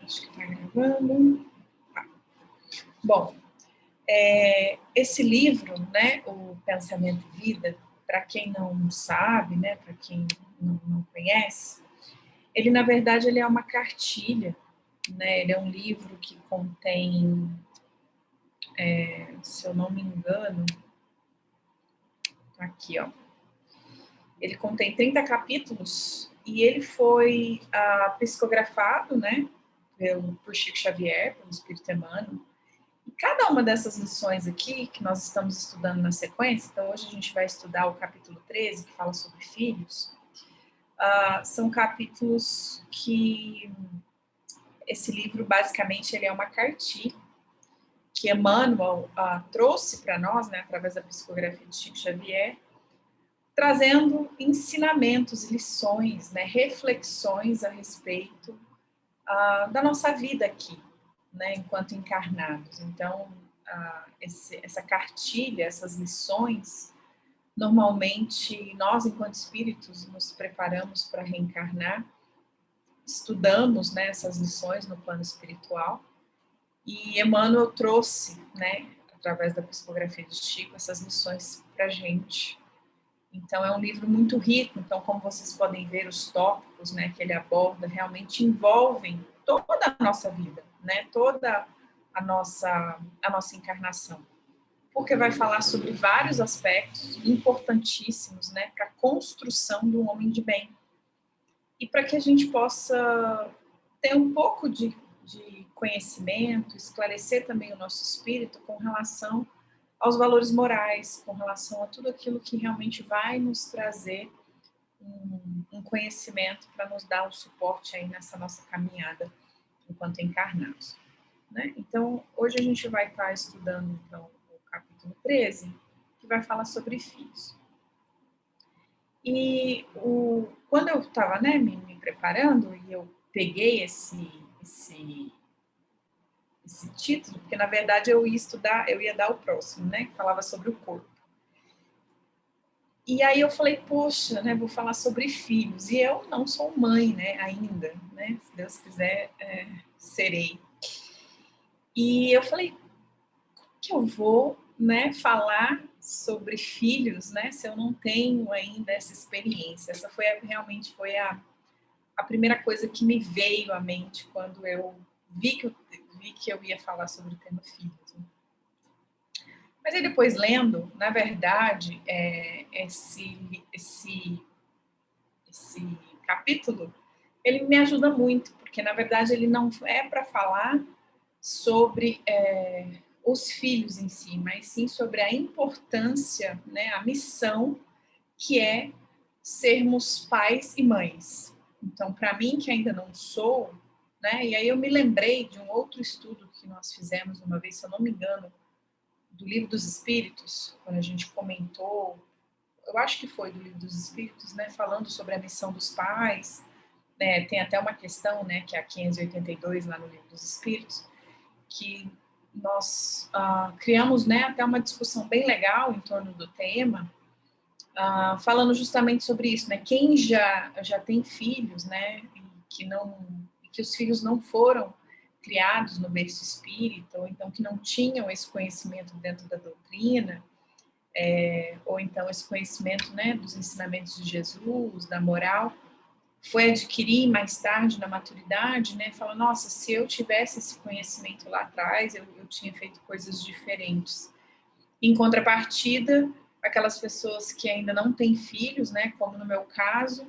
Acho que está gravando. Tá. Bom, esse livro, né, o Pensamento e Vida, para quem não sabe, né, para quem não conhece, ele na verdade ele é uma cartilha, né, ele é um livro que contém, se eu não me engano, aqui, ó, ele contém 30 capítulos e ele foi psicografado, né, por Chico Xavier, pelo Espírito Emmanuel. E cada uma dessas lições aqui, que nós estamos estudando na sequência, então hoje a gente vai estudar o capítulo 13, que fala sobre filhos, são capítulos que esse livro, basicamente, ele é uma cartilha que Emmanuel trouxe para nós, né, através da psicografia de Chico Xavier, trazendo ensinamentos, lições, né, reflexões a respeito da nossa vida aqui, né, enquanto encarnados. Então, essa cartilha, essas lições, normalmente nós, enquanto espíritos, nos preparamos para reencarnar, estudamos, né, essas lições no plano espiritual, e Emmanuel trouxe, né, através da psicografia de Chico, essas lições para a gente. Então, é um livro muito rico. Então, como vocês podem ver, os tópicos, né, que ele aborda realmente envolvem toda a nossa vida, né, toda a nossa encarnação. Porque vai falar sobre vários aspectos importantíssimos, né, para a construção de um homem de bem. E para que a gente possa ter um pouco de conhecimento, esclarecer também o nosso espírito com relação aos valores morais, com relação a tudo aquilo que realmente vai nos trazer um conhecimento para nos dar um suporte aí nessa nossa caminhada enquanto encarnados, né? Então, hoje a gente vai estar estudando então, o capítulo 13, que vai falar sobre filhos. E quando eu estava, né, me preparando, e eu peguei esse título, porque na verdade eu ia dar o próximo, né, que falava sobre o corpo. E aí eu falei, poxa, né, vou falar sobre filhos. E eu não sou mãe, né, ainda, né, se Deus quiser, serei. E eu falei, como que eu vou, né, falar sobre filhos, né, se eu não tenho ainda essa experiência? Essa realmente foi a primeira coisa que me veio à mente quando eu vi que eu ia falar sobre o tema filhos. Né? Mas aí depois lendo, na verdade, esse capítulo, ele me ajuda muito, porque na verdade ele não é para falar sobre os filhos em si, mas sim sobre a importância, né, a missão que é sermos pais e mães. Então, para mim, que ainda não sou, né, e aí eu me lembrei de um outro estudo que nós fizemos uma vez, se eu não me engano, do Livro dos Espíritos, quando a gente comentou, eu acho que foi do Livro dos Espíritos, né, falando sobre a missão dos pais, né, tem até uma questão, né, que é a 582 lá no Livro dos Espíritos, que nós criamos, né, até uma discussão bem legal em torno do tema, falando justamente sobre isso, né, quem já tem filhos, né, que os filhos não foram criados no berço espírita, ou então que não tinham esse conhecimento dentro da doutrina, ou então esse conhecimento, né, dos ensinamentos de Jesus, da moral, foi adquirir mais tarde na maturidade, né, fala, nossa, se eu tivesse esse conhecimento lá atrás, eu tinha feito coisas diferentes. Em contrapartida, aquelas pessoas que ainda não têm filhos, né, como no meu caso,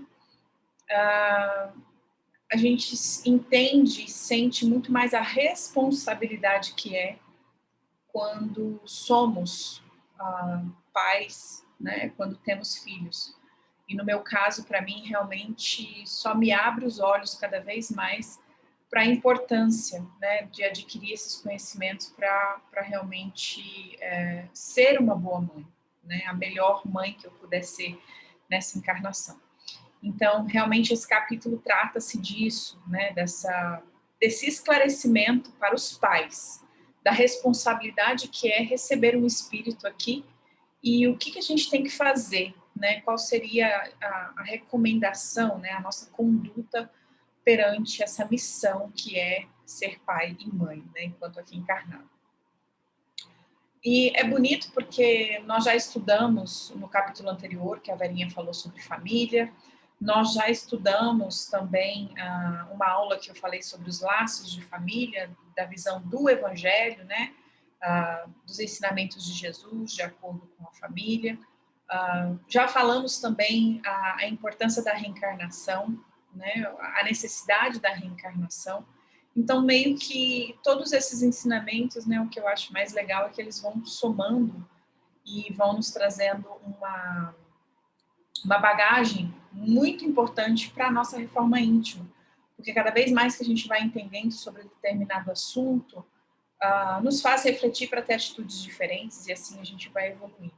a gente entende e sente muito mais a responsabilidade que é quando somos pais, né, quando temos filhos. E no meu caso, para mim, realmente só me abre os olhos cada vez mais para a importância, né, de adquirir esses conhecimentos para realmente ser uma boa mãe, né, a melhor mãe que eu puder ser nessa encarnação. Então, realmente, esse capítulo trata-se disso, né, desse esclarecimento para os pais, da responsabilidade que é receber um espírito aqui e o que a gente tem que fazer, né, qual seria a recomendação, né, a nossa conduta perante essa missão que é ser pai e mãe, né, enquanto aqui encarnado. E é bonito porque nós já estudamos no capítulo anterior, que a Verinha falou sobre família, nós já estudamos também uma aula que eu falei sobre os laços de família, da visão do Evangelho, né, dos ensinamentos de Jesus, de acordo com a família. Já falamos também a importância da reencarnação, né, a necessidade da reencarnação. Então, meio que todos esses ensinamentos, né, o que eu acho mais legal é que eles vão somando e vão nos trazendo uma bagagem muito importante para a nossa reforma íntima. Porque cada vez mais que a gente vai entendendo sobre determinado assunto, nos faz refletir para ter atitudes diferentes e assim a gente vai evoluindo.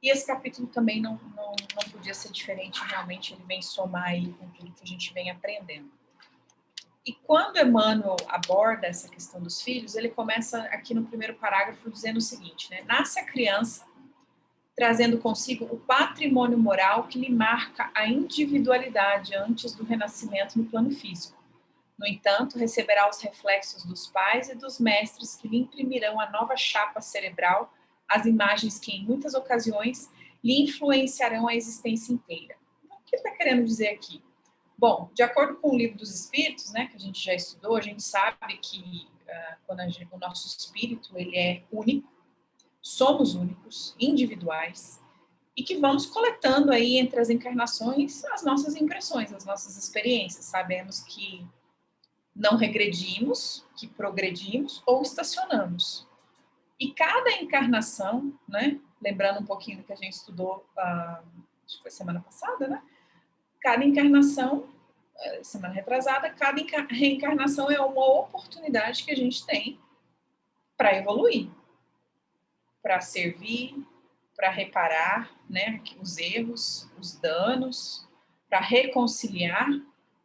E esse capítulo também não podia ser diferente, realmente ele vem somar aí com tudo que a gente vem aprendendo. E quando Emmanuel aborda essa questão dos filhos, ele começa aqui no primeiro parágrafo dizendo o seguinte, né? Nasce a criança trazendo consigo o patrimônio moral que lhe marca a individualidade antes do renascimento no plano físico. No entanto, receberá os reflexos dos pais e dos mestres que lhe imprimirão a nova chapa cerebral, as imagens que, em muitas ocasiões, lhe influenciarão a existência inteira. Então, o que ele está querendo dizer aqui? Bom, de acordo com o Livro dos Espíritos, né, que a gente já estudou, a gente sabe que quando o nosso espírito ele é único, somos únicos, individuais, e que vamos coletando aí entre as encarnações as nossas impressões, as nossas experiências. Sabemos que não regredimos, que progredimos ou estacionamos. E cada encarnação, né, lembrando um pouquinho do que a gente estudou, acho que foi semana passada, né? Cada encarnação, semana retrasada, cada reencarnação é uma oportunidade que a gente tem para evoluir, para servir, para reparar, né, os erros, os danos, para reconciliar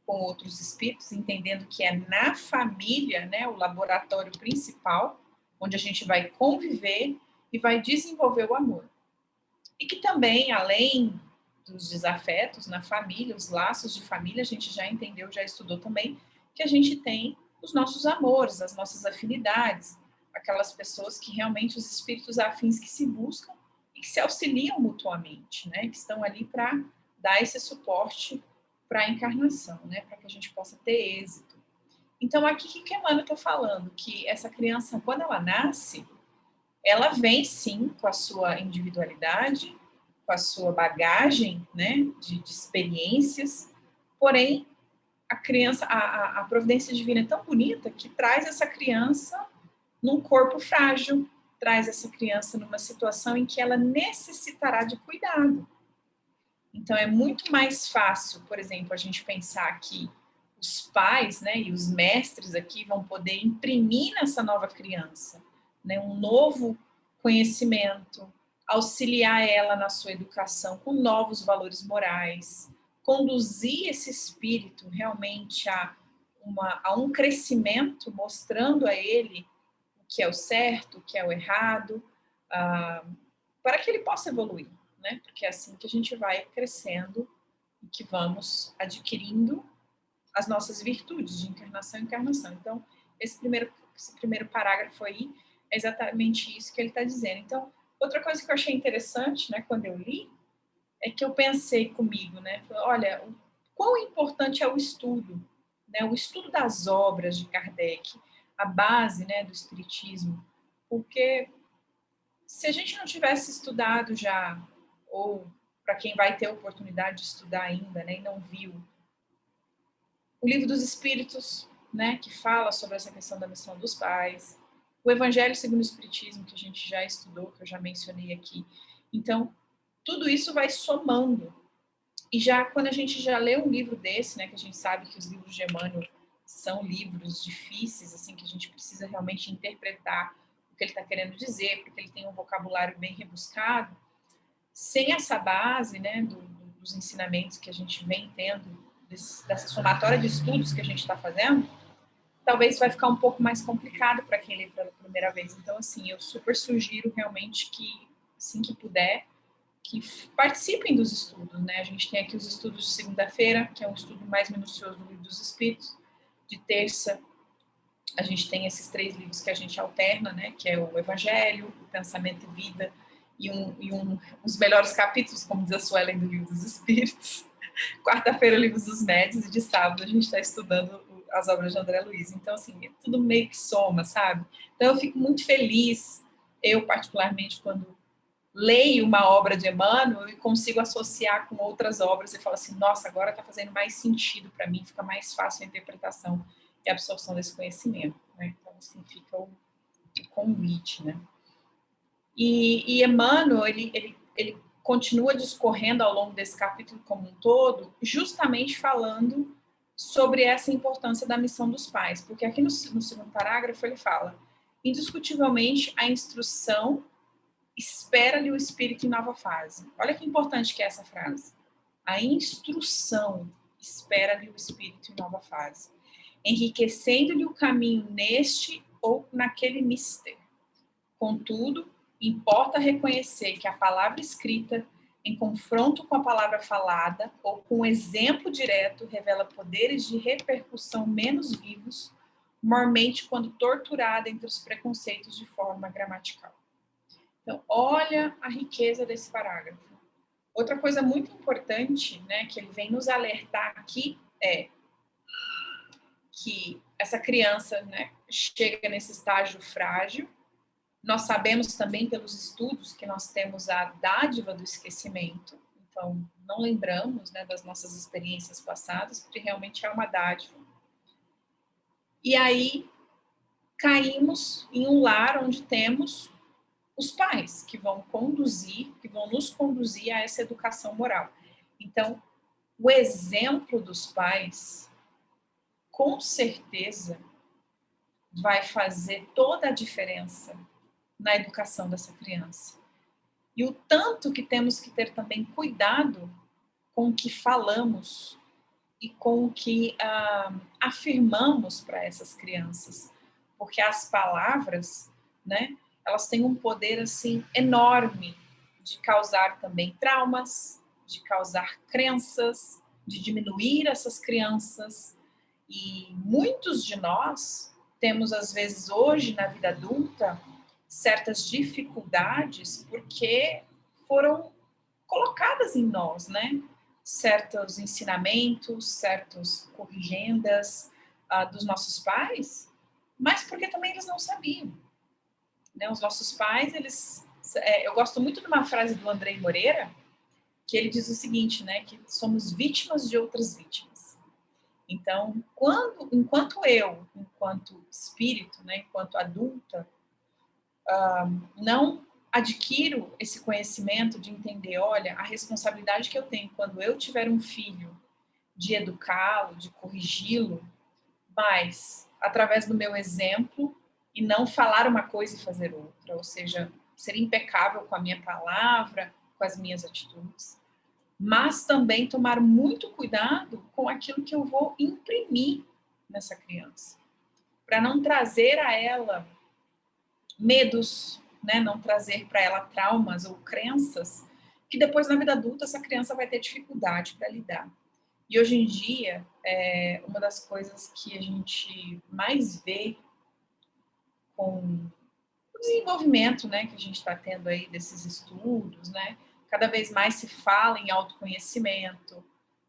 com outros espíritos, entendendo que é na família, né, o laboratório principal, onde a gente vai conviver e vai desenvolver o amor. E que também, além dos desafetos na família, os laços de família, a gente já entendeu, já estudou também, que a gente tem os nossos amores, as nossas afinidades, aquelas pessoas que realmente os espíritos afins que se buscam e que se auxiliam mutuamente, né? Que estão ali para dar esse suporte para a encarnação, né? Para que a gente possa ter êxito. Então, aqui, o que Emmanuel está falando? Que essa criança, quando ela nasce, ela vem, sim, com a sua individualidade, com a sua bagagem, né, de experiências, porém, a criança, a providência divina é tão bonita que traz essa criança num corpo frágil, traz essa criança numa situação em que ela necessitará de cuidado. Então, é muito mais fácil, por exemplo, a gente pensar que os pais, né, e os mestres aqui vão poder imprimir nessa nova criança, né, um novo conhecimento, auxiliar ela na sua educação com novos valores morais, conduzir esse espírito realmente a um crescimento, mostrando a ele o que é o certo, o que é o errado, para que ele possa evoluir, né? Porque é assim que a gente vai crescendo e que vamos adquirindo as nossas virtudes de encarnação em encarnação. Então, esse primeiro parágrafo aí é exatamente isso que ele está dizendo. Então, outra coisa que eu achei interessante, né, quando eu li, é que eu pensei comigo, né, olha, o quão importante é o estudo, né, o estudo das obras de Kardec, a base, né, do espiritismo, porque se a gente não tivesse estudado já, ou para quem vai ter a oportunidade de estudar ainda, né, e não viu, o Livro dos Espíritos, né, que fala sobre essa questão da missão dos pais, o Evangelho segundo o Espiritismo, que a gente já estudou, que eu já mencionei aqui. Então, tudo isso vai somando. E já quando a gente já lê um livro desse, né, que a gente sabe que os livros de Emmanuel são livros difíceis, assim, que a gente precisa realmente interpretar o que ele está querendo dizer, porque ele tem um vocabulário bem rebuscado, sem essa base, né, dos ensinamentos que a gente vem tendo, dessa somatória de estudos que a gente está fazendo, talvez vai ficar um pouco mais complicado para quem lê pela primeira vez. Então, assim, eu super sugiro realmente que, assim que puder, que participem dos estudos, né? A gente tem aqui os estudos de segunda-feira, que é um estudo mais minucioso do Livro dos Espíritos. De terça, a gente tem esses 3 livros que a gente alterna, né? Que é o Evangelho, o Pensamento e Vida, e os melhores capítulos, como diz a Suelen, do Livro dos Espíritos. Quarta-feira, Livros dos Médios, e de sábado a gente está estudando as obras de André Luiz. Então, assim, é tudo meio que soma, sabe? Então, eu fico muito feliz, eu particularmente, quando leio uma obra de Emmanuel e consigo associar com outras obras e falo assim, nossa, agora está fazendo mais sentido para mim, fica mais fácil a interpretação e a absorção desse conhecimento, né? Então, assim, fica o convite, né? E Emmanuel, ele continua discorrendo ao longo desse capítulo como um todo, justamente falando sobre essa importância da missão dos pais, porque aqui no segundo parágrafo ele fala, indiscutivelmente a instrução espera-lhe o espírito em nova fase. Olha que importante que é essa frase. A instrução espera-lhe o espírito em nova fase, enriquecendo-lhe o caminho neste ou naquele mister. Contudo, importa reconhecer que a palavra escrita, em confronto com a palavra falada ou com um exemplo direto, revela poderes de repercussão menos vivos, mormente quando torturada entre os preconceitos de forma gramatical. Então, olha a riqueza desse parágrafo. Outra coisa muito importante, né, que ele vem nos alertar aqui é que essa criança, né, chega nesse estágio frágil. Nós sabemos também pelos estudos que nós temos a dádiva do esquecimento. Então, não lembramos, né, das nossas experiências passadas, porque realmente é uma dádiva. E aí caímos em um lar onde temos os pais que vão nos conduzir a essa educação moral. Então, o exemplo dos pais, com certeza, vai fazer toda a diferença na educação dessa criança. E o tanto que temos que ter também cuidado com o que falamos e com o que afirmamos para essas crianças. Porque as palavras, né, elas têm um poder assim enorme de causar também traumas, de causar crenças, de diminuir essas crianças. E muitos de nós temos, às vezes, hoje, na vida adulta, certas dificuldades porque foram colocadas em nós, né? Certos ensinamentos, certas corrigendas dos nossos pais, mas porque também eles não sabiam, né? Os nossos pais, eu gosto muito de uma frase do Andrei Moreira, que ele diz o seguinte, né? Que somos vítimas de outras vítimas. Então, enquanto espírito, né? Enquanto adulta, não adquiro esse conhecimento de entender, olha, a responsabilidade que eu tenho quando eu tiver um filho, de educá-lo, de corrigi-lo, mas através do meu exemplo e não falar uma coisa e fazer outra, ou seja, ser impecável com a minha palavra, com as minhas atitudes, mas também tomar muito cuidado com aquilo que eu vou imprimir nessa criança, para não trazer a ela medos, né? Não trazer para ela traumas ou crenças que depois na vida adulta essa criança vai ter dificuldade para lidar. E hoje em dia, uma das coisas que a gente mais vê com o desenvolvimento, né, que a gente está tendo aí desses estudos, né, cada vez mais se fala em autoconhecimento,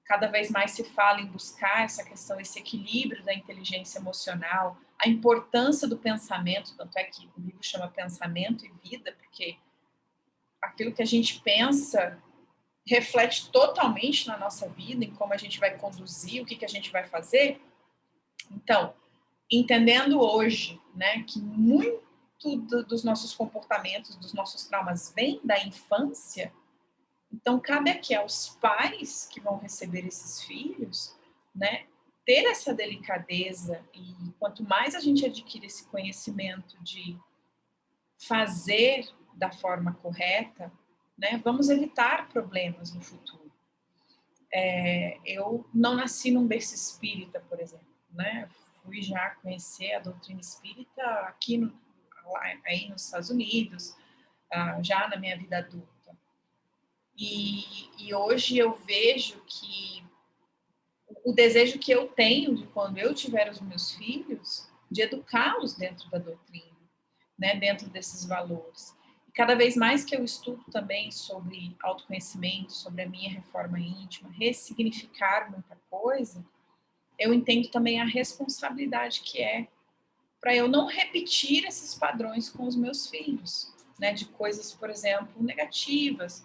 cada vez mais se fala em buscar essa questão, esse equilíbrio da inteligência emocional, a importância do pensamento, tanto é que o livro chama Pensamento e Vida, porque aquilo que a gente pensa reflete totalmente na nossa vida, em como a gente vai conduzir, o que a gente vai fazer. Então, entendendo hoje, né, que muito dos nossos comportamentos, dos nossos traumas vem da infância, então cabe aqui aos pais que vão receber esses filhos, né, ter essa delicadeza e quanto mais a gente adquire esse conhecimento de fazer da forma correta, né, vamos evitar problemas no futuro. Eu não nasci num berço espírita, por exemplo, né? Fui já conhecer a doutrina espírita aí nos Estados Unidos, já na minha vida adulta. E hoje eu vejo que o desejo que eu tenho de quando eu tiver os meus filhos, de educá-los dentro da doutrina, né, dentro desses valores. E cada vez mais que eu estudo também sobre autoconhecimento, sobre a minha reforma íntima, ressignificar muita coisa, eu entendo também a responsabilidade que é para eu não repetir esses padrões com os meus filhos, né, de coisas, por exemplo, negativas,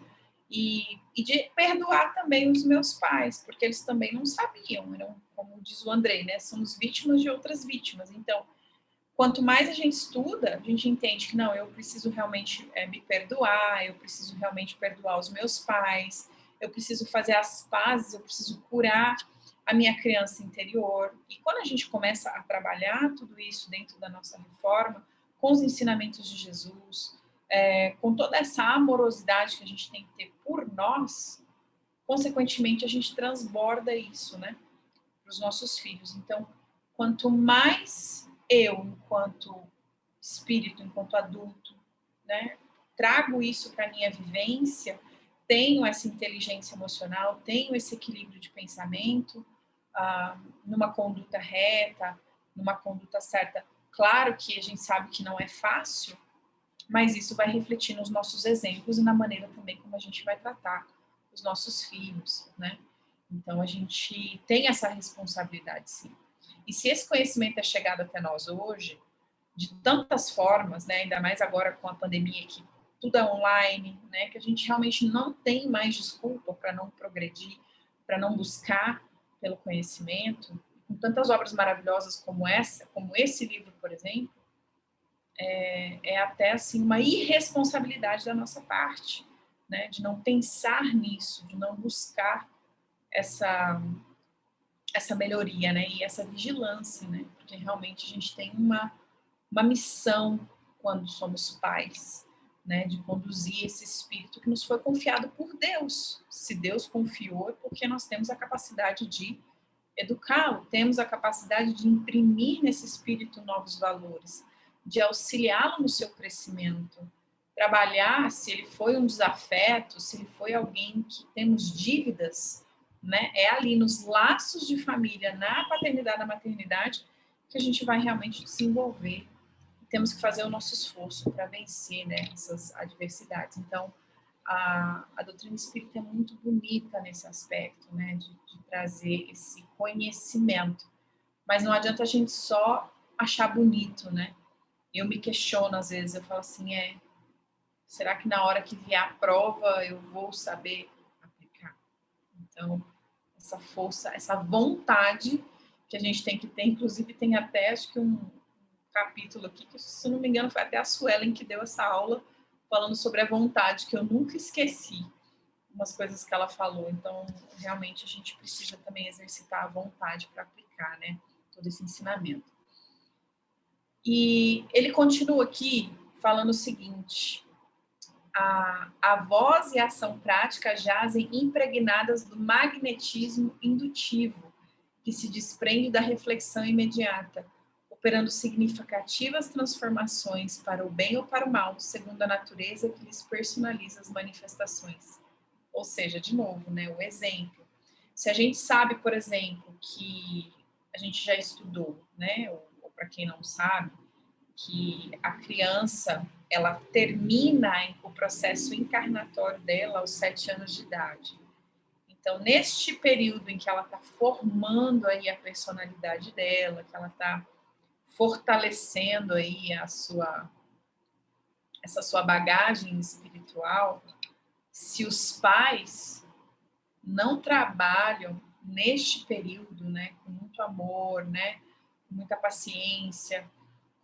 e de perdoar também os meus pais, porque eles também não sabiam, eram, como diz o Andrei, né, somos vítimas de outras vítimas. Então, quanto mais a gente estuda, a gente entende que não, eu preciso realmente me perdoar, eu preciso realmente perdoar os meus pais, eu preciso fazer as pazes, eu preciso curar a minha criança interior. E quando a gente começa a trabalhar tudo isso dentro da nossa reforma, com os ensinamentos de Jesus, com toda essa amorosidade que a gente tem que ter por nós, consequentemente a gente transborda isso, né, para os nossos filhos. Então, quanto mais eu, enquanto espírito, enquanto adulto, né, trago isso para a minha vivência, tenho essa inteligência emocional, tenho esse equilíbrio de pensamento, numa conduta reta, numa conduta certa. Claro que a gente sabe que não é fácil, mas isso vai refletir nos nossos exemplos e na maneira também como a gente vai tratar os nossos filhos, né? Então a gente tem essa responsabilidade, sim. E se esse conhecimento é chegado até nós hoje, de tantas formas, né? Ainda mais agora com a pandemia que tudo é online, né? Que a gente realmente não tem mais desculpa para não progredir, para não buscar pelo conhecimento, com tantas obras maravilhosas como essa, como esse livro, por exemplo, é até assim uma irresponsabilidade da nossa parte, né? De não pensar nisso, de não buscar essa melhoria, né? E essa vigilância, né? Porque realmente a gente tem uma missão quando somos pais, né? De conduzir esse espírito que nos foi confiado por Deus. Se Deus confiou, é porque nós temos a capacidade de educá-lo, temos a capacidade de imprimir nesse espírito novos valores, de auxiliá-lo no seu crescimento, trabalhar se ele foi um desafeto, se ele foi alguém que temos dívidas, né? É ali nos laços de família, na paternidade, na maternidade, que a gente vai realmente desenvolver. Temos que fazer o nosso esforço para vencer, né, essas adversidades. Então, a doutrina espírita é muito bonita nesse aspecto, né, de trazer esse conhecimento. Mas não adianta a gente só achar bonito, né? Eu me questiono às vezes, eu falo assim, será que na hora que vier a prova eu vou saber aplicar? Então, essa força, essa vontade que a gente tem que ter, inclusive tem até, acho que um capítulo aqui, que se não me engano foi até a Suelen que deu essa aula, falando sobre a vontade, que eu nunca esqueci umas coisas que ela falou. Então, realmente, a gente precisa também exercitar a vontade para aplicar, né, todo esse ensinamento. E ele continua aqui falando o seguinte: a voz e a ação prática jazem impregnadas do magnetismo indutivo, que se desprende da reflexão imediata, operando significativas transformações para o bem ou para o mal, segundo a natureza que lhes personaliza as manifestações. Ou seja, de novo, né, o exemplo. Se a gente sabe, por exemplo, que a gente já estudou, né, ou para quem não sabe, que a criança ela termina o processo encarnatório dela aos 7 anos de idade. Então, neste período em que ela está formando aí a personalidade dela, que ela está fortalecendo aí essa sua bagagem espiritual, se os pais não trabalham neste período, né, com muito amor, né, com muita paciência,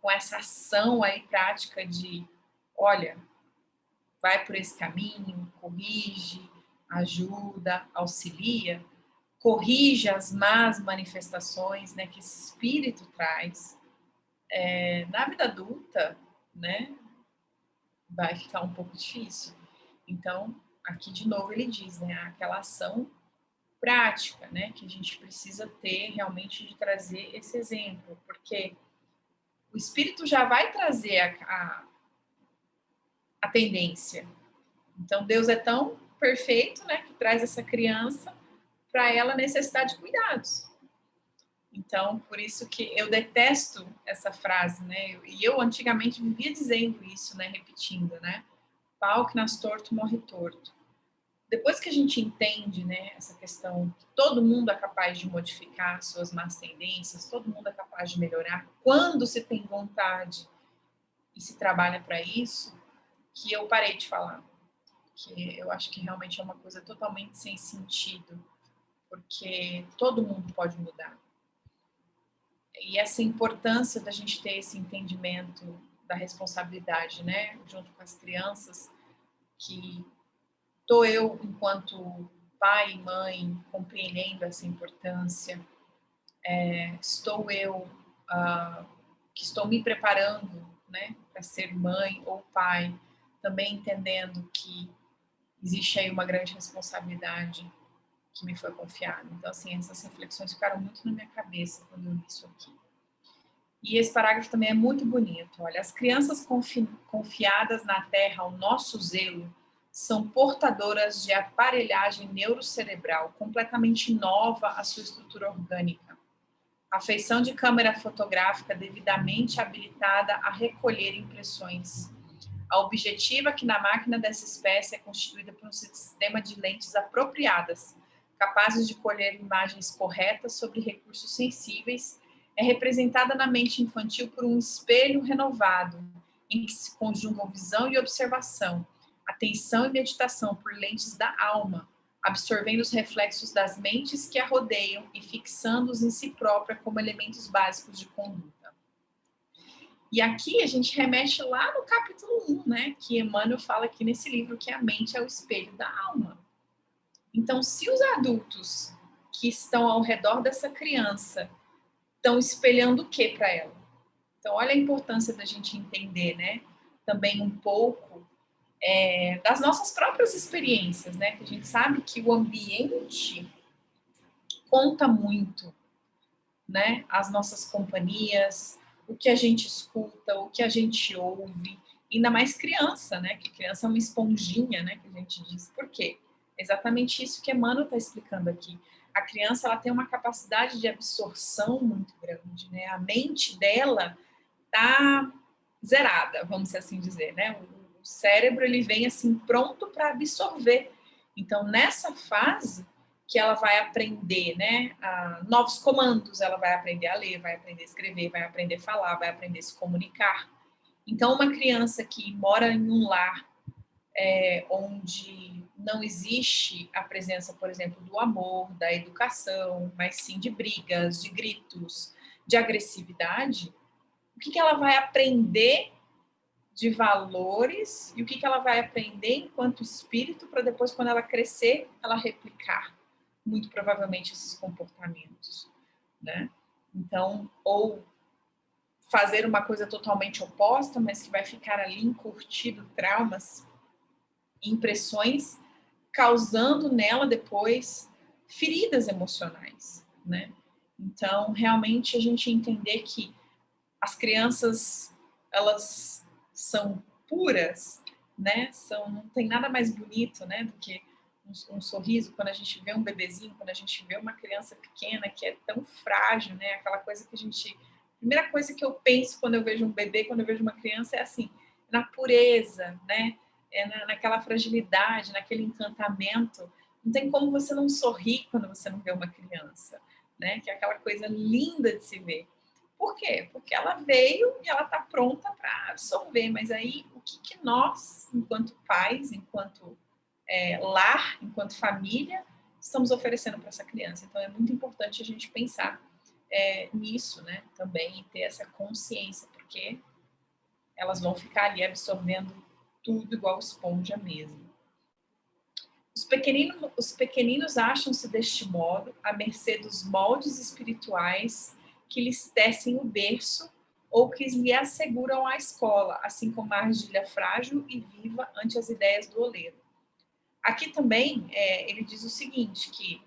com essa ação aí prática de, olha, vai por esse caminho, corrige, ajuda, auxilia, corrige as más manifestações, né, que esse espírito traz. Na vida adulta, né, vai ficar um pouco difícil. Então, aqui de novo ele diz, né, aquela ação prática, né, que a gente precisa ter realmente de trazer esse exemplo, porque o espírito já vai trazer a tendência. Então, Deus é tão perfeito, né, que traz essa criança para ela necessidade de cuidados. Então, por isso que eu detesto essa frase, né? E eu antigamente vivia dizendo isso, né, repetindo, né? Pau que nasce torto morre torto. Depois que a gente entende, né, essa questão que todo mundo é capaz de modificar suas más tendências, todo mundo é capaz de melhorar, quando se tem vontade e se trabalha para isso, que eu parei de falar. Que eu acho que realmente é uma coisa totalmente sem sentido, porque todo mundo pode mudar. E essa importância da gente ter esse entendimento da responsabilidade, né, junto com as crianças, que estou eu, enquanto pai e mãe, compreendendo essa importância, estou eu que estou me preparando, né, para ser mãe ou pai, também entendendo que existe aí uma grande responsabilidade que me foi confiada. Então, assim, essas reflexões ficaram muito na minha cabeça quando eu li isso aqui. E esse parágrafo também é muito bonito. Olha, as crianças confiadas na Terra ao nosso zelo são portadoras de aparelhagem neurocerebral completamente nova à sua estrutura orgânica. A feição de câmera fotográfica devidamente habilitada a recolher impressões. A objetiva que na máquina dessa espécie é constituída por um sistema de lentes apropriadas, capazes de colher imagens corretas sobre recursos sensíveis, é representada na mente infantil por um espelho renovado, em que se conjugam visão e observação, atenção e meditação por lentes da alma, absorvendo os reflexos das mentes que a rodeiam e fixando-os em si própria como elementos básicos de conduta. E aqui a gente remete lá no capítulo 1, né, que Emmanuel fala aqui nesse livro que a mente é o espelho da alma. Então, se os adultos que estão ao redor dessa criança estão espelhando o que para ela? Então, olha a importância da gente entender, né, também um pouco das nossas próprias experiências, né, que a gente sabe que o ambiente conta muito, né, as nossas companhias, o que a gente escuta, o que a gente ouve, ainda mais criança, né, que criança é uma esponjinha, né, que a gente diz. Por quê? Exatamente isso que Emmanuel está explicando aqui. A criança, ela tem uma capacidade de absorção muito grande, né, a mente dela tá zerada, vamos assim dizer, né, o cérebro, ele vem assim pronto para absorver. Então, nessa fase, que ela vai aprender, né, novos comandos, ela vai aprender a ler, vai aprender a escrever, vai aprender a falar, vai aprender a se comunicar. Então, uma criança que mora em um lar onde não existe a presença, por exemplo, do amor, da educação, mas sim de brigas, de gritos, de agressividade, o que ela vai aprender de valores e o que ela vai aprender enquanto espírito para depois, quando ela crescer, ela replicar muito provavelmente esses comportamentos, né? Então, ou fazer uma coisa totalmente oposta, mas que vai ficar ali encurtido traumas, impressões, causando nela depois feridas emocionais, né? Então, realmente a gente entender que as crianças, elas são puras, né? Não tem nada mais bonito, né, do que um sorriso, quando a gente vê um bebezinho, quando a gente vê uma criança pequena que é tão frágil, né? Aquela coisa que a gente... A primeira coisa que eu penso quando eu vejo um bebê, quando eu vejo uma criança, é assim, na pureza, né? Naquela fragilidade, naquele encantamento. Não tem como você não sorrir quando você não vê uma criança, né? Que é aquela coisa linda de se ver. Por quê? Porque ela veio e ela está pronta para absorver. Mas aí, o que nós, enquanto pais, enquanto lar, enquanto família, estamos oferecendo para essa criança? Então, é muito importante a gente pensar nisso, né? Também, e ter essa consciência, porque elas vão ficar ali absorvendo tudo igual esponja mesmo. Os pequeninos acham-se deste modo à mercê dos moldes espirituais que lhes tecem o berço ou que lhe asseguram a escola, assim como a argilha frágil e viva ante as ideias do oleiro. Aqui também ele diz o seguinte, que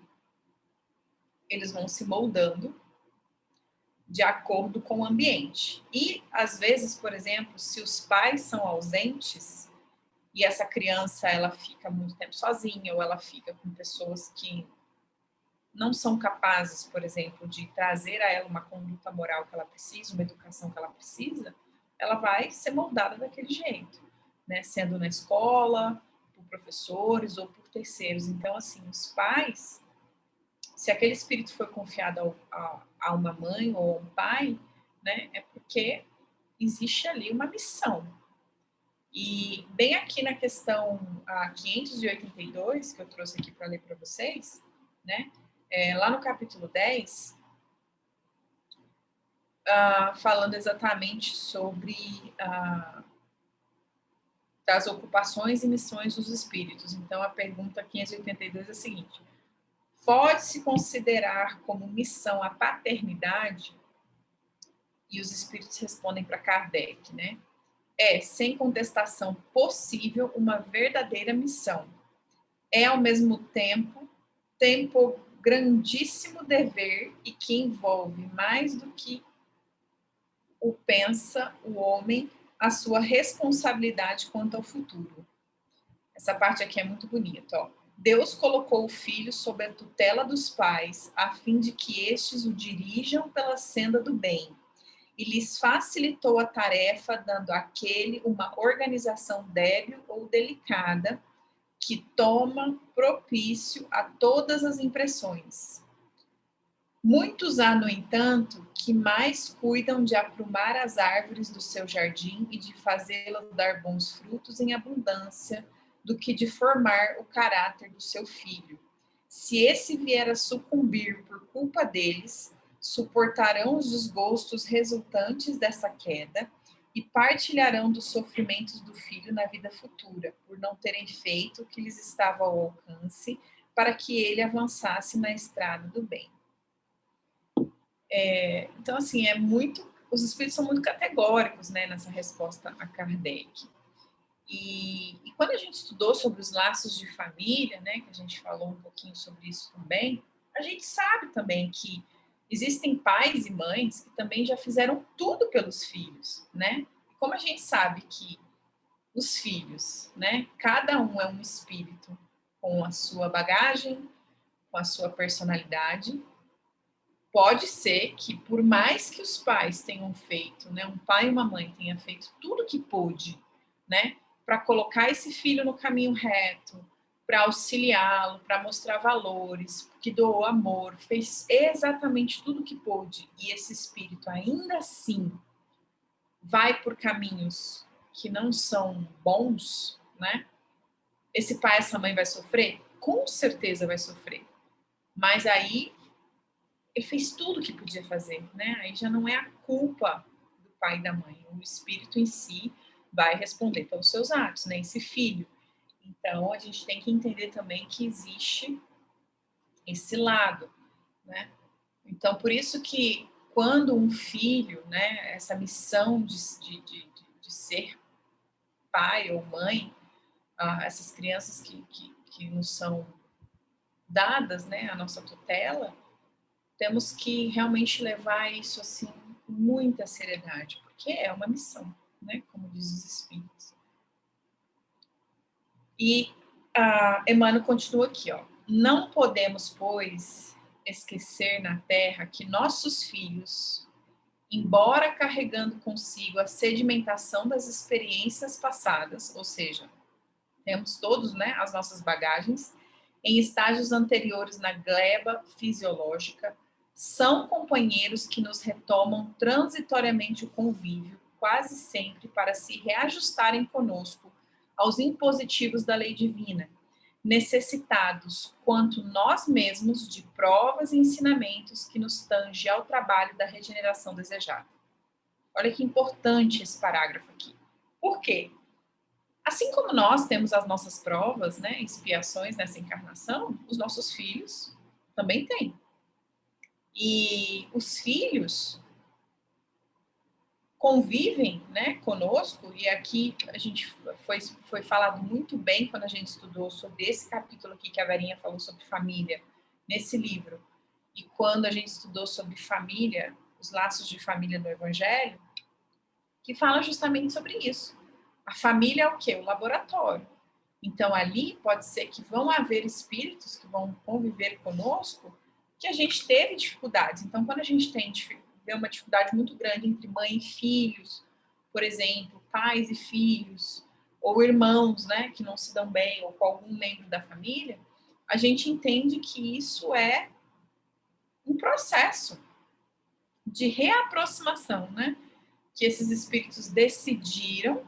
eles vão se moldando de acordo com o ambiente. E, às vezes, por exemplo, se os pais são ausentes, e essa criança ela fica muito tempo sozinha, ou ela fica com pessoas que não são capazes, por exemplo, de trazer a ela uma conduta moral que ela precisa, uma educação que ela precisa, ela vai ser moldada daquele jeito, né? Sendo na escola, por professores ou por terceiros. Então, assim, os pais, se aquele espírito foi confiado a uma mãe ou a um pai, né? É porque existe ali uma missão. E bem aqui na questão 582, que eu trouxe aqui para ler para vocês, né? Lá no capítulo 10, falando exatamente sobre das ocupações e missões dos espíritos. Então, a pergunta 582 é a seguinte: pode-se considerar como missão a paternidade? E os espíritos respondem para Kardec, né? É, sem contestação possível, uma verdadeira missão. É, ao mesmo tempo grandíssimo dever e que envolve mais do que o pensa o homem, a sua responsabilidade quanto ao futuro. Essa parte aqui é muito bonita, ó. Deus colocou o filho sob a tutela dos pais, a fim de que estes o dirijam pela senda do bem, e lhes facilitou a tarefa, dando àquele uma organização débil ou delicada, que toma propício a todas as impressões. Muitos há, no entanto, que mais cuidam de aprumar as árvores do seu jardim e de fazê-las dar bons frutos em abundância, do que de formar o caráter do seu filho. Se esse vier a sucumbir por culpa deles, suportarão os desgostos resultantes dessa queda e partilharão dos sofrimentos do filho na vida futura, por não terem feito o que lhes estava ao alcance, para que ele avançasse na estrada do bem. Então, assim, os espíritos são muito categóricos, né, nessa resposta a Kardec. E quando a gente estudou sobre os laços de família, né, que a gente falou um pouquinho sobre isso também, a gente sabe também que existem pais e mães que também já fizeram tudo pelos filhos, né? E como a gente sabe que os filhos, né, cada um é um espírito com a sua bagagem, com a sua personalidade, pode ser que, por mais que os pais tenham feito, né, um pai e uma mãe tenham feito tudo que pôde, né, para colocar esse filho no caminho reto, para auxiliá-lo, para mostrar valores, que doou amor, fez exatamente tudo que pôde, e esse espírito ainda assim vai por caminhos que não são bons, né? Esse pai, essa mãe vai sofrer? Com certeza vai sofrer. Mas aí ele fez tudo o que podia fazer, né? Aí já não é a culpa do pai e da mãe, o espírito em si vai responder pelos seus atos, né? Esse filho. Então a gente tem que entender também que existe esse lado, né? Então por isso que quando um filho, né, essa missão de ser pai ou mãe, essas crianças que nos são dadas, né, a nossa tutela, temos que realmente levar isso assim com muita seriedade, porque é uma missão, né? Como diz os espíritos. E Emmanuel continua aqui, ó. Não podemos, pois, esquecer na Terra que nossos filhos, embora carregando consigo a sedimentação das experiências passadas, ou seja, temos todos, né, as nossas bagagens, em estágios anteriores na gleba fisiológica, são companheiros que nos retomam transitoriamente o convívio, quase sempre para se reajustarem conosco aos impositivos da lei divina, necessitados, quanto nós mesmos, de provas e ensinamentos que nos tange ao trabalho da regeneração desejada. Olha que importante esse parágrafo aqui. Por quê? Assim como nós temos as nossas provas, né, expiações nessa encarnação, os nossos filhos também têm. E os filhos convivem, né, conosco, e aqui a gente foi falado muito bem quando a gente estudou sobre esse capítulo aqui que a Verinha falou sobre família, nesse livro, e quando a gente estudou sobre família, os laços de família no Evangelho, que fala justamente sobre isso, A família é o quê? O laboratório. Então, ali pode ser que vão haver espíritos que vão conviver conosco que a gente teve dificuldades. Então, quando a gente vê uma dificuldade muito grande entre mãe e filhos, por exemplo, pais e filhos, ou irmãos, né, que não se dão bem, ou com algum membro da família, a gente entende que isso é um processo de reaproximação, né? Que esses espíritos decidiram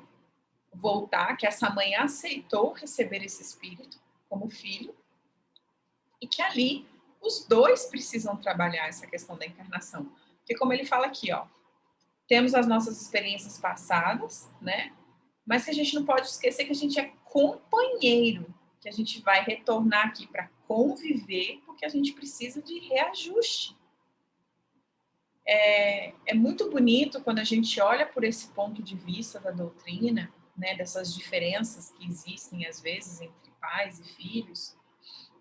voltar, que essa mãe aceitou receber esse espírito como filho, e que ali os dois precisam trabalhar essa questão da encarnação. Porque como ele fala aqui, ó, temos as nossas experiências passadas, né? Mas que a gente não pode esquecer que a gente é companheiro, que a gente vai retornar aqui para conviver, porque a gente precisa de reajuste. É muito bonito quando a gente olha por esse ponto de vista da doutrina, né, dessas diferenças que existem às vezes entre pais e filhos,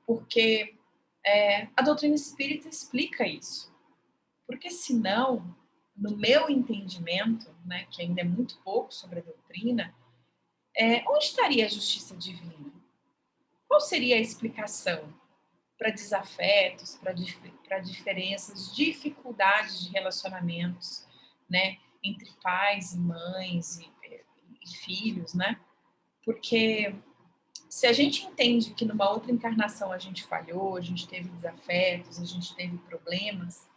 porque a doutrina espírita explica isso. Porque senão, no meu entendimento, né, que ainda é muito pouco sobre a doutrina, onde estaria a justiça divina? Qual seria a explicação para desafetos, para diferenças, dificuldades de relacionamentos, né, entre pais e mães e filhos, né? Porque se a gente entende que numa outra encarnação a gente falhou, a gente teve desafetos, a gente teve problemas,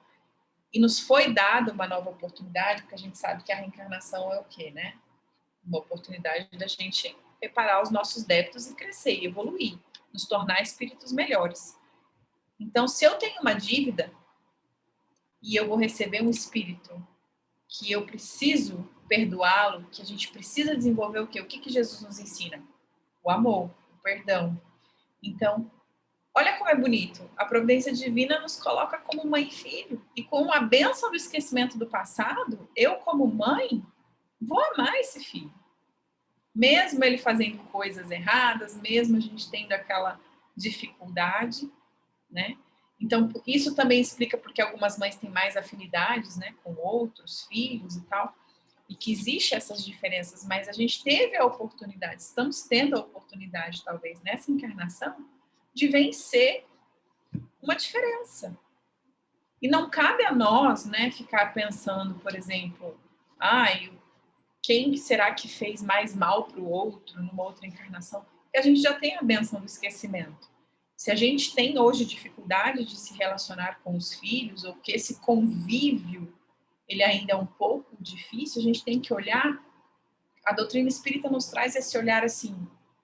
e nos foi dada uma nova oportunidade, porque a gente sabe que a reencarnação é o quê, né? Uma oportunidade da gente reparar os nossos débitos e crescer, e evoluir, nos tornar espíritos melhores. Então, se eu tenho uma dívida e eu vou receber um espírito que eu preciso perdoá-lo, que a gente precisa desenvolver o quê? O que que Jesus nos ensina? O amor, o perdão. Então, olha como é bonito. A providência divina nos coloca como mãe e filho. E com a bênção do esquecimento do passado, eu, como mãe, vou amar esse filho. Mesmo ele fazendo coisas erradas, mesmo a gente tendo aquela dificuldade, né? Então, isso também explica porque algumas mães têm mais afinidades, né, com outros filhos e tal, e que existem essas diferenças, mas a gente teve a oportunidade, estamos tendo a oportunidade, talvez, nessa encarnação, de vencer uma diferença. E não cabe a nós, né, ficar pensando, por exemplo, quem será que fez mais mal para o outro numa outra encarnação? Porque a gente já tem a bênção do esquecimento. Se a gente tem hoje dificuldade de se relacionar com os filhos, ou que esse convívio ele ainda é um pouco difícil, a gente tem que olhar. A doutrina espírita nos traz esse olhar assim: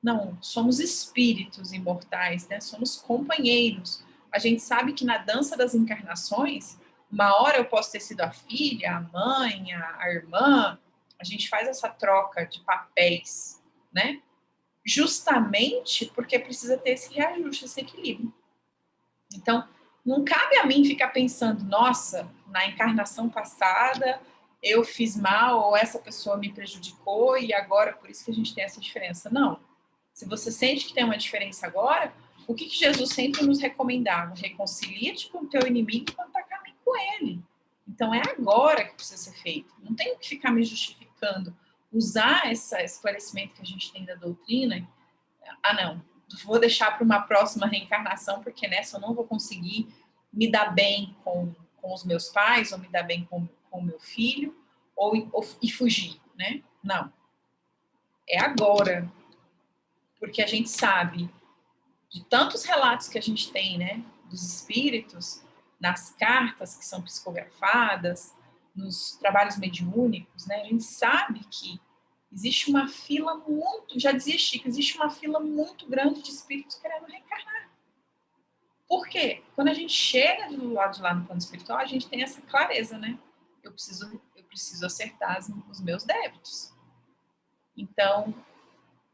não, somos espíritos imortais, né? Somos companheiros. A gente sabe que na dança das encarnações, uma hora eu posso ter sido a filha, a mãe, a irmã. A gente faz essa troca de papéis, né? Justamente porque precisa ter esse reajuste, esse equilíbrio. Então, não cabe a mim ficar pensando, nossa, na encarnação passada eu fiz mal ou essa pessoa me prejudicou e agora por isso que a gente tem essa diferença. Não. Se você sente que tem uma diferença agora, o que Jesus sempre nos recomendava? Reconcilia-te com o teu inimigo enquanto está caminho com ele. Então é agora que precisa ser feito. Não tenho que ficar me justificando. Usar esse esclarecimento que a gente tem da doutrina. Não, vou deixar para uma próxima reencarnação, porque nessa eu não vou conseguir me dar bem com os meus pais, ou me dar bem com o meu filho, e fugir, né? Não. É agora. Porque a gente sabe de tantos relatos que a gente tem, né? Dos espíritos, nas cartas que são psicografadas, nos trabalhos mediúnicos, né? A gente sabe que existe uma fila muito, já dizia Chico, existe uma fila muito grande de espíritos querendo reencarnar. Por quê? Quando a gente chega do lado de lá no plano espiritual, a gente tem essa clareza, né? Eu preciso acertar os meus débitos. Então,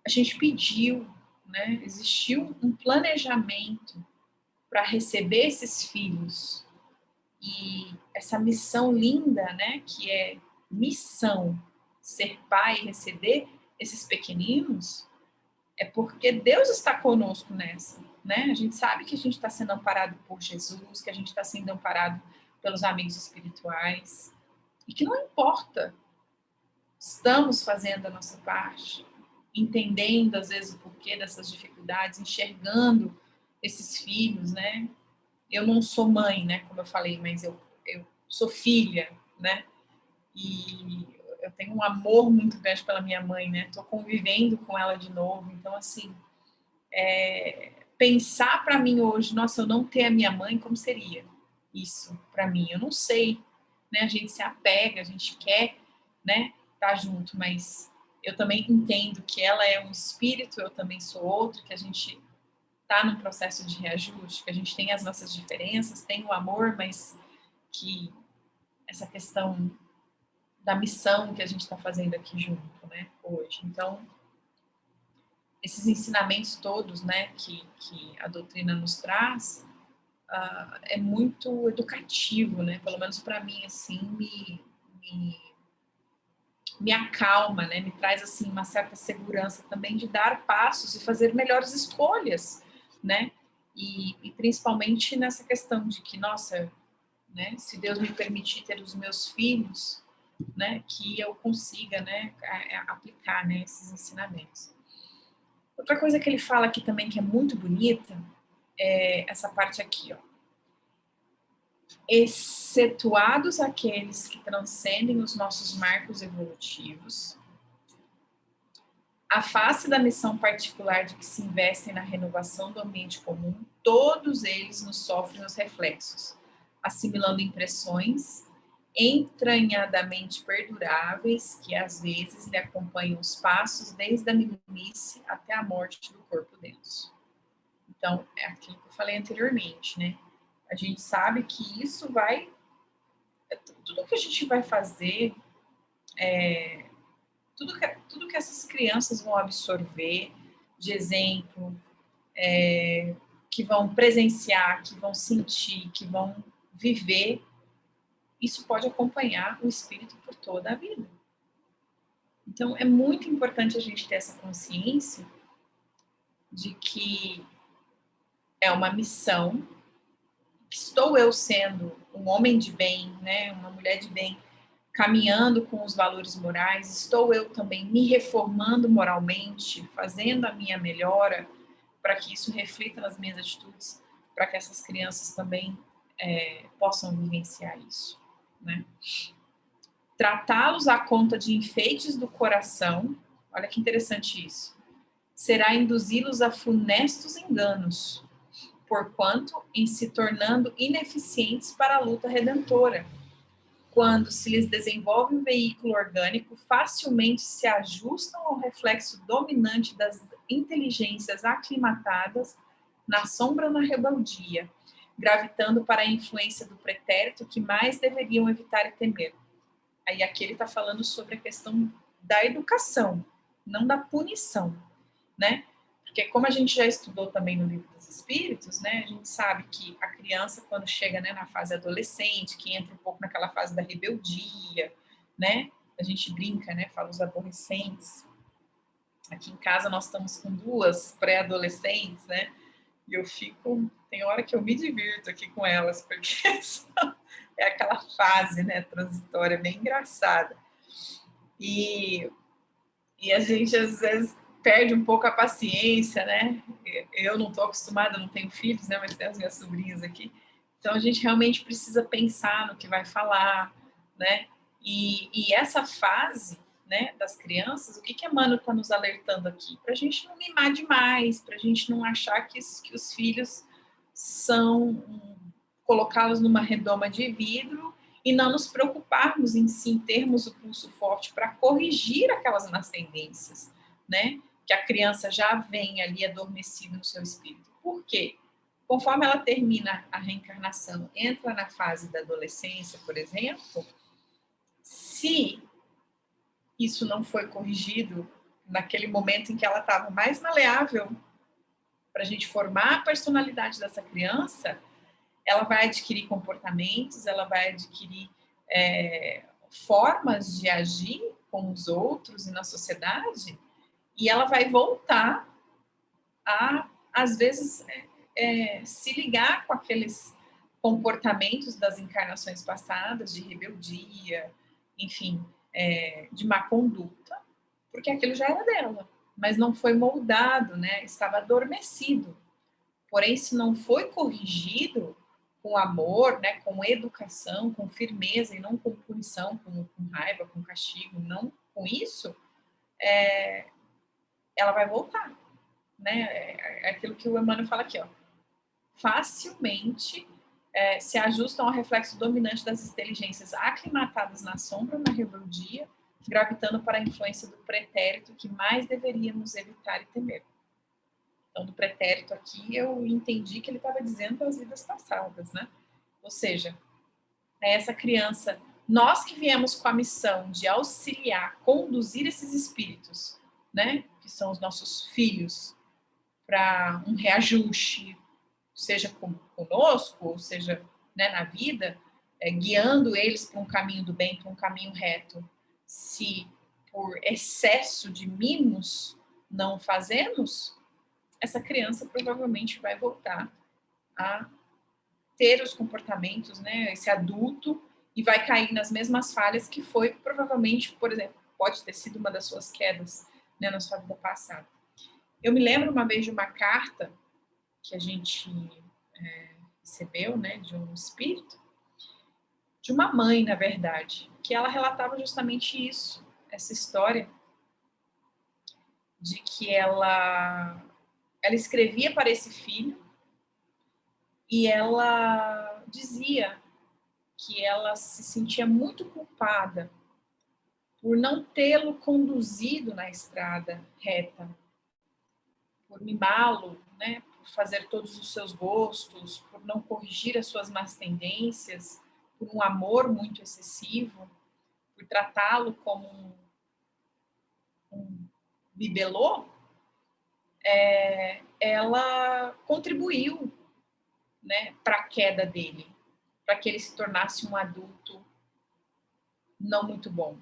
a gente pediu, né? Existiu um planejamento para receber esses filhos. E essa missão linda, né? Que é missão, ser pai e receber esses pequeninos, é porque Deus está conosco nessa, né? A gente sabe que a gente está sendo amparado por Jesus, que a gente está sendo amparado pelos amigos espirituais, e que não importa, estamos fazendo a nossa parte, entendendo às vezes o porquê dessas dificuldades, enxergando esses filhos, né? Eu não sou mãe, né, como eu falei, mas eu sou filha, né? E eu tenho um amor muito grande pela minha mãe, né? Tô convivendo com ela de novo, então assim, pensar para mim hoje, nossa, eu não ter a minha mãe, como seria isso para mim? Eu não sei, né? A gente se apega, a gente quer, né, estar junto, mas eu também entendo que ela é um espírito, eu também sou outro, que a gente está num processo de reajuste, que a gente tem as nossas diferenças, tem o amor, mas que essa questão da missão que a gente está fazendo aqui junto, né, hoje. Então, esses ensinamentos todos, né, que a doutrina nos traz, é muito educativo, né, pelo menos para mim, assim, me acalma, né, me traz, assim, uma certa segurança também de dar passos e fazer melhores escolhas, né, e principalmente nessa questão de que, nossa, né, se Deus me permitir ter os meus filhos, né, que eu consiga, né, aplicar, né, esses ensinamentos. Outra coisa que ele fala aqui também que é muito bonita é essa parte aqui, ó. Excetuados aqueles que transcendem os nossos marcos evolutivos, a face da missão particular de que se investem na renovação do ambiente comum, todos eles nos sofrem os reflexos, assimilando impressões entranhadamente perduráveis que às vezes lhe acompanham os passos desde a meninice até a morte do corpo denso. Então, é aquilo que eu falei anteriormente, né? A gente sabe que isso vai... Tudo que a gente vai fazer, tudo que essas crianças vão absorver de exemplo, que vão presenciar, que vão sentir, que vão viver, isso pode acompanhar o espírito por toda a vida. Então, é muito importante a gente ter essa consciência de que é uma missão, que estou eu sendo um homem de bem, né, uma mulher de bem, caminhando com os valores morais, estou eu também me reformando moralmente, fazendo a minha melhora, para que isso reflita nas minhas atitudes, para que essas crianças também possam vivenciar isso, né? Tratá-los à conta de enfeites do coração, olha que interessante isso, será induzi-los a funestos enganos, porquanto em se tornando ineficientes para a luta redentora. Quando se lhes desenvolve um veículo orgânico, facilmente se ajustam ao reflexo dominante das inteligências aclimatadas na sombra ou na rebeldia, gravitando para a influência do pretérito que mais deveriam evitar e temer. Aí aqui ele está falando sobre a questão da educação, não da punição, né? Porque como a gente já estudou também no Livro dos Espíritos, né, a gente sabe que a criança, quando chega, né, na fase adolescente, que entra um pouco naquela fase da rebeldia, né, a gente brinca, né, fala os aborrecentes. Aqui em casa nós estamos com 2 pré-adolescentes, né, e eu fico, tem hora que eu me divirto aqui com elas, porque é aquela fase, né, transitória bem engraçada. E a gente às vezes perde um pouco a paciência, né? Eu não estou acostumada, não tenho filhos, né? Mas tem as minhas sobrinhas aqui. Então a gente realmente precisa pensar no que vai falar, né? E essa fase, né, das crianças, o que que a Manu está nos alertando aqui? Para a gente não mimar demais, para a gente não achar que os filhos são colocá-los numa redoma de vidro e não nos preocuparmos em sim termos o pulso forte para corrigir aquelas más tendências, né? Que a criança já vem ali adormecida no seu espírito. Por quê? Conforme ela termina a reencarnação, entra na fase da adolescência, por exemplo, se isso não foi corrigido naquele momento em que ela estava mais maleável para a gente formar a personalidade dessa criança, ela vai adquirir comportamentos, ela vai adquirir formas de agir com os outros e na sociedade, e ela vai voltar a, às vezes, se ligar com aqueles comportamentos das encarnações passadas, de rebeldia, enfim, de má conduta, porque aquilo já era dela, mas não foi moldado, né? Estava adormecido. Porém, se não foi corrigido com amor, né, com educação, com firmeza e não com punição, com raiva, com castigo, não com isso, ela vai voltar, né? É aquilo que o Emmanuel fala aqui, ó. Facilmente se ajustam ao reflexo dominante das inteligências aclimatadas na sombra, na rebeldia, gravitando para a influência do pretérito que mais deveríamos evitar e temer. Então, do pretérito aqui, eu entendi que ele estava dizendo das vidas passadas, né? Ou seja, essa criança, nós que viemos com a missão de auxiliar, conduzir esses espíritos, né? Que são os nossos filhos, para um reajuste, seja conosco, ou seja, né, na vida, guiando eles para um caminho do bem, para um caminho reto. Se por excesso de mimos não fazemos, essa criança provavelmente vai voltar a ter os comportamentos, né, esse adulto, e vai cair nas mesmas falhas que foi, provavelmente, por exemplo, pode ter sido uma das suas quedas, né, na sua vida passada. Eu me lembro uma vez de uma carta que a gente recebeu, né, de um espírito, de uma mãe, na verdade, que ela relatava justamente isso, essa história de que ela escrevia para esse filho e ela dizia que ela se sentia muito culpada por não tê-lo conduzido na estrada reta, por mimá-lo, né, por fazer todos os seus gostos, por não corrigir as suas más tendências, por um amor muito excessivo, por tratá-lo como um bibelô, ela contribuiu, né, para a queda dele, para que ele se tornasse um adulto não muito bom.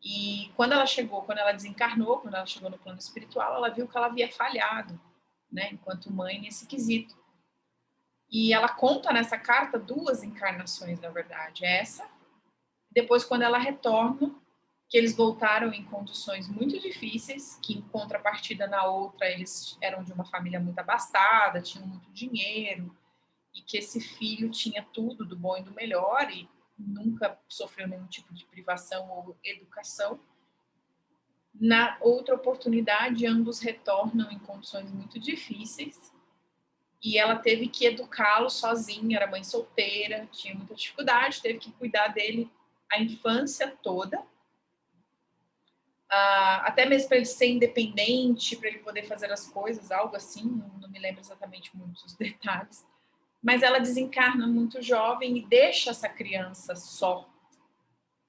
E quando ela desencarnou, quando ela chegou no plano espiritual, ela viu que ela havia falhado, né, enquanto mãe nesse quesito. E ela conta nessa carta 2 encarnações, na verdade, essa. Depois, quando ela retorna, que eles voltaram em condições muito difíceis, que em contrapartida na outra eles eram de uma família muito abastada, tinham muito dinheiro, e que esse filho tinha tudo do bom e do melhor e nunca sofreu nenhum tipo de privação ou educação. Na outra oportunidade, ambos retornam em condições muito difíceis e ela teve que educá-lo sozinha, era mãe solteira, tinha muita dificuldade, teve que cuidar dele a infância toda, até mesmo para ele ser independente, para ele poder fazer as coisas, algo assim, não me lembro exatamente muitos detalhes. Mas ela desencarna muito jovem e deixa essa criança só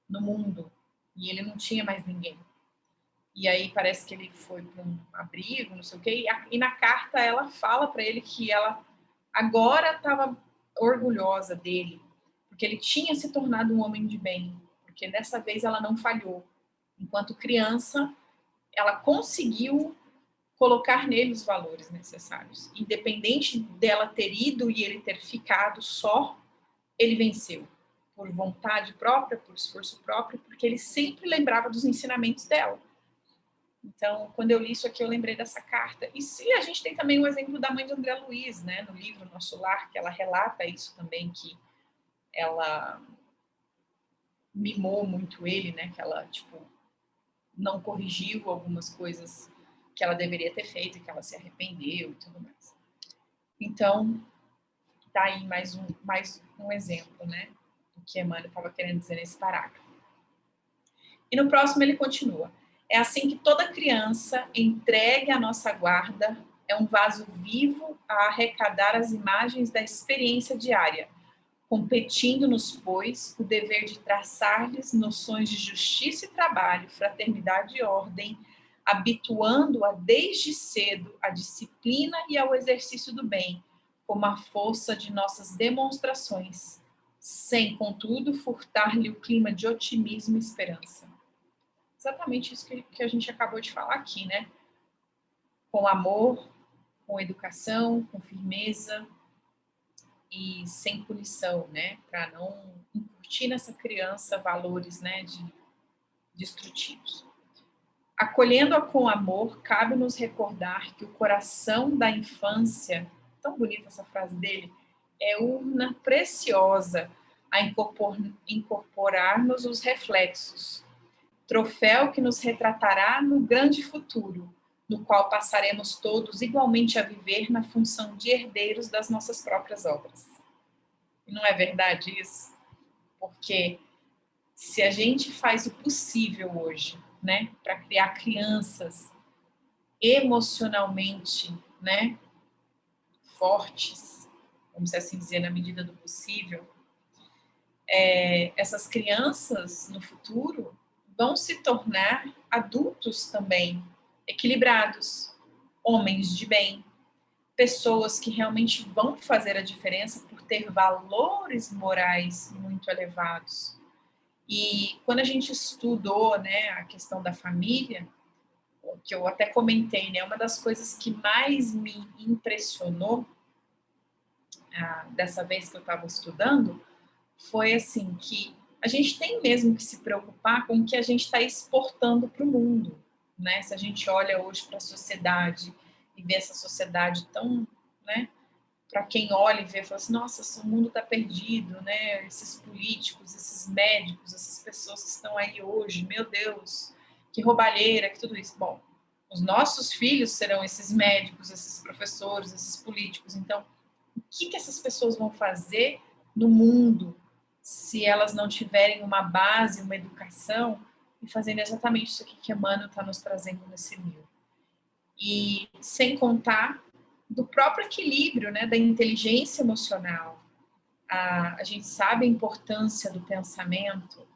no mundo. E ele não tinha mais ninguém. E aí parece que ele foi para um abrigo, não sei o quê. E na carta ela fala para ele que ela agora estava orgulhosa dele, porque ele tinha se tornado um homem de bem, porque dessa vez ela não falhou. Enquanto criança, ela conseguiu colocar nele os valores necessários. Independente dela ter ido e ele ter ficado só, ele venceu. Por vontade própria, por esforço próprio, porque ele sempre lembrava dos ensinamentos dela. Então, quando eu li isso aqui, eu lembrei dessa carta. E se a gente tem também o exemplo da mãe de André Luiz, né, no livro Nosso Lar, que ela relata isso também, que ela mimou muito ele, né, que ela, tipo, não corrigiu algumas coisas que ela deveria ter feito e que ela se arrependeu e tudo mais. Então, tá aí mais um exemplo, né, do que Emmanuel estava querendo dizer nesse parágrafo. E no próximo ele continua. É assim que toda criança entregue à nossa guarda é um vaso vivo a arrecadar as imagens da experiência diária, competindo-nos, pois, o dever de traçar-lhes noções de justiça e trabalho, fraternidade e ordem, habituando-a desde cedo à disciplina e ao exercício do bem, como a força de nossas demonstrações, sem, contudo, furtar-lhe o clima de otimismo e esperança. Exatamente isso que a gente acabou de falar aqui, né? Com amor, com educação, com firmeza e sem punição, né? Para não incutir nessa criança valores, né, destrutivos. Acolhendo-a com amor, cabe-nos recordar que o coração da infância, tão bonita essa frase dele, é urna preciosa a incorporar-nos os reflexos, troféu que nos retratará no grande futuro, no qual passaremos todos igualmente a viver na função de herdeiros das nossas próprias obras. Não é verdade isso? Porque se a gente faz o possível hoje, né, para criar crianças emocionalmente, né, fortes, vamos assim dizer, na medida do possível, essas crianças no futuro vão se tornar adultos também equilibrados, homens de bem, pessoas que realmente vão fazer a diferença por ter valores morais muito elevados. E quando a gente estudou, né, a questão da família, que eu até comentei, né, uma das coisas que mais me impressionou dessa vez que eu estava estudando foi assim que a gente tem mesmo que se preocupar com o que a gente está exportando para o mundo, né? Se a gente olha hoje para a sociedade e vê essa sociedade tão, né? Para quem olha e vê, fala assim, nossa, o mundo está perdido, né? Esses políticos, esses médicos, essas pessoas que estão aí hoje, meu Deus, que roubalheira, que tudo isso. Bom, os nossos filhos serão esses médicos, esses professores, esses políticos. Então, o que essas pessoas vão fazer no mundo se elas não tiverem uma base, uma educação e fazendo exatamente isso aqui que Emmanuel está nos trazendo nesse livro? E sem contar do próprio equilíbrio, né, da inteligência emocional. A gente sabe a importância do pensamento,